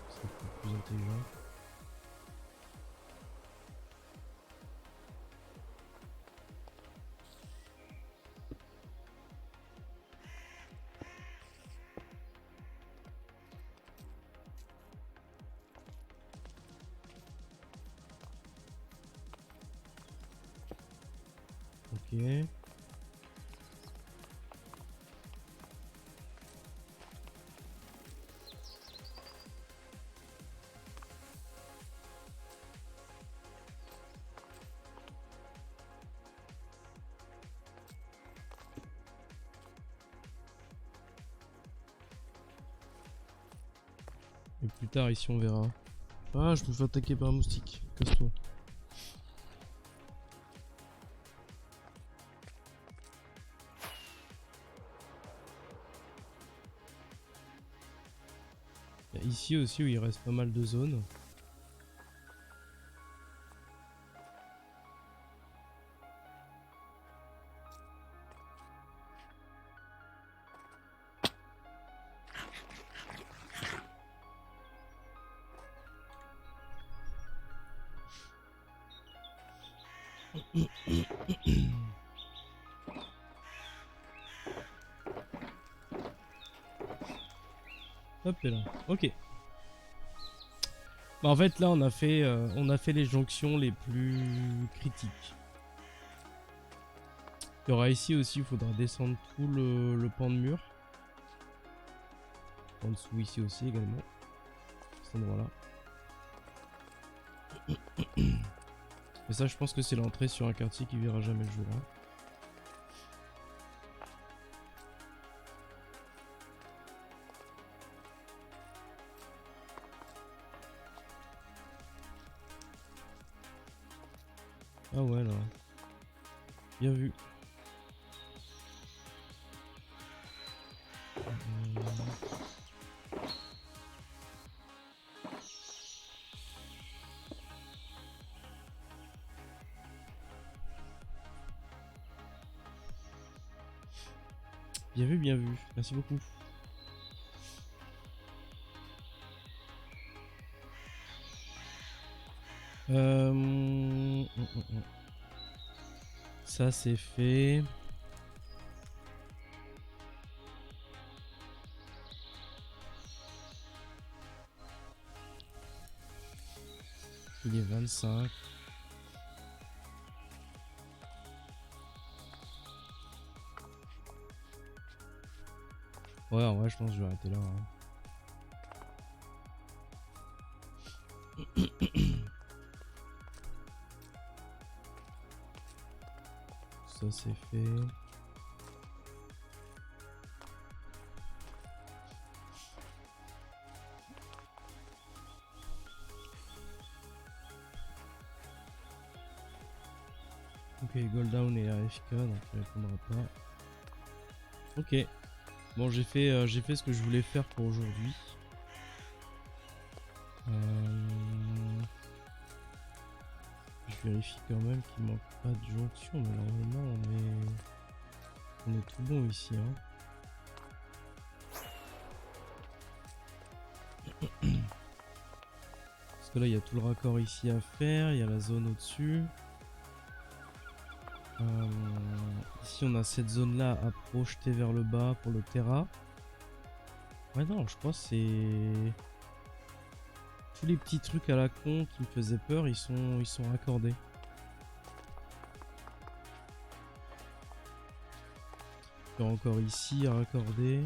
C'est plus intelligent. Ok. Et plus tard ici on verra. Ah, je me fais attaquer par un moustique. Casse-toi. Il y a ici aussi où il reste pas mal de zones. Hop et là. Ok. Bah en fait là on a fait les jonctions les plus critiques. Il y aura ici aussi, il faudra descendre tout le pan de mur. En dessous ici aussi également. Cet endroit là. Mais ça je pense que c'est l'entrée sur un quartier qui verra jamais le jour. Hein. Ah ouais là. Bien vu. Bien vu, bien vu. Merci beaucoup. Ça c'est fait. Il est 25. Ouais, en vrai, je pense que je vais arrêter là. Hein. Ça c'est fait. Ok, Golddown et AFK, donc il répondra pas. Ok. Bon, j'ai fait ce que je voulais faire pour aujourd'hui. Je vérifie quand même qu'il manque pas de jonction, mais normalement on est tout bon ici. Hein. que là il y a tout le raccord ici à faire, il y a la zone au-dessus. Ici on a cette zone là à projeter vers le bas pour le Terra. Ouais non, je crois que c'est... Tous les petits trucs à la con qui me faisaient peur, ils sont raccordés. Il y a encore ici à raccorder.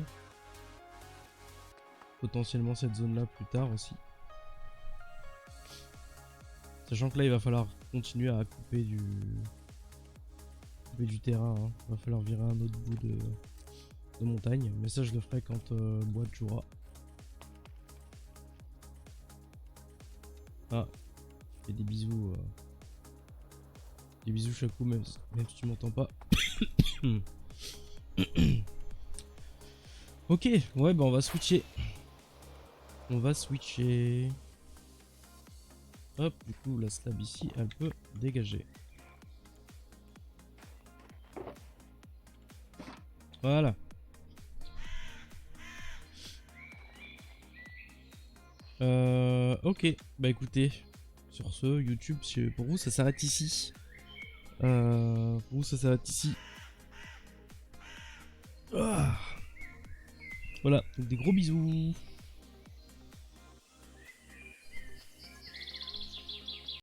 Potentiellement cette zone là plus tard aussi. Sachant que là il va falloir continuer à couper du terrain. Hein. Il va falloir virer un autre bout de montagne. Mais ça je le ferai quand Boîte jouera. Ah, fais des bisous. Des bisous Chakou, même si tu m'entends pas. Ok, ouais bah on va switcher. On va switcher. Hop, du coup la slab ici elle peut dégager. Voilà. Ok, bah écoutez, sur ce, YouTube, pour vous ça s'arrête ici. Pour vous ça s'arrête ici. Ah. Voilà, donc des gros bisous.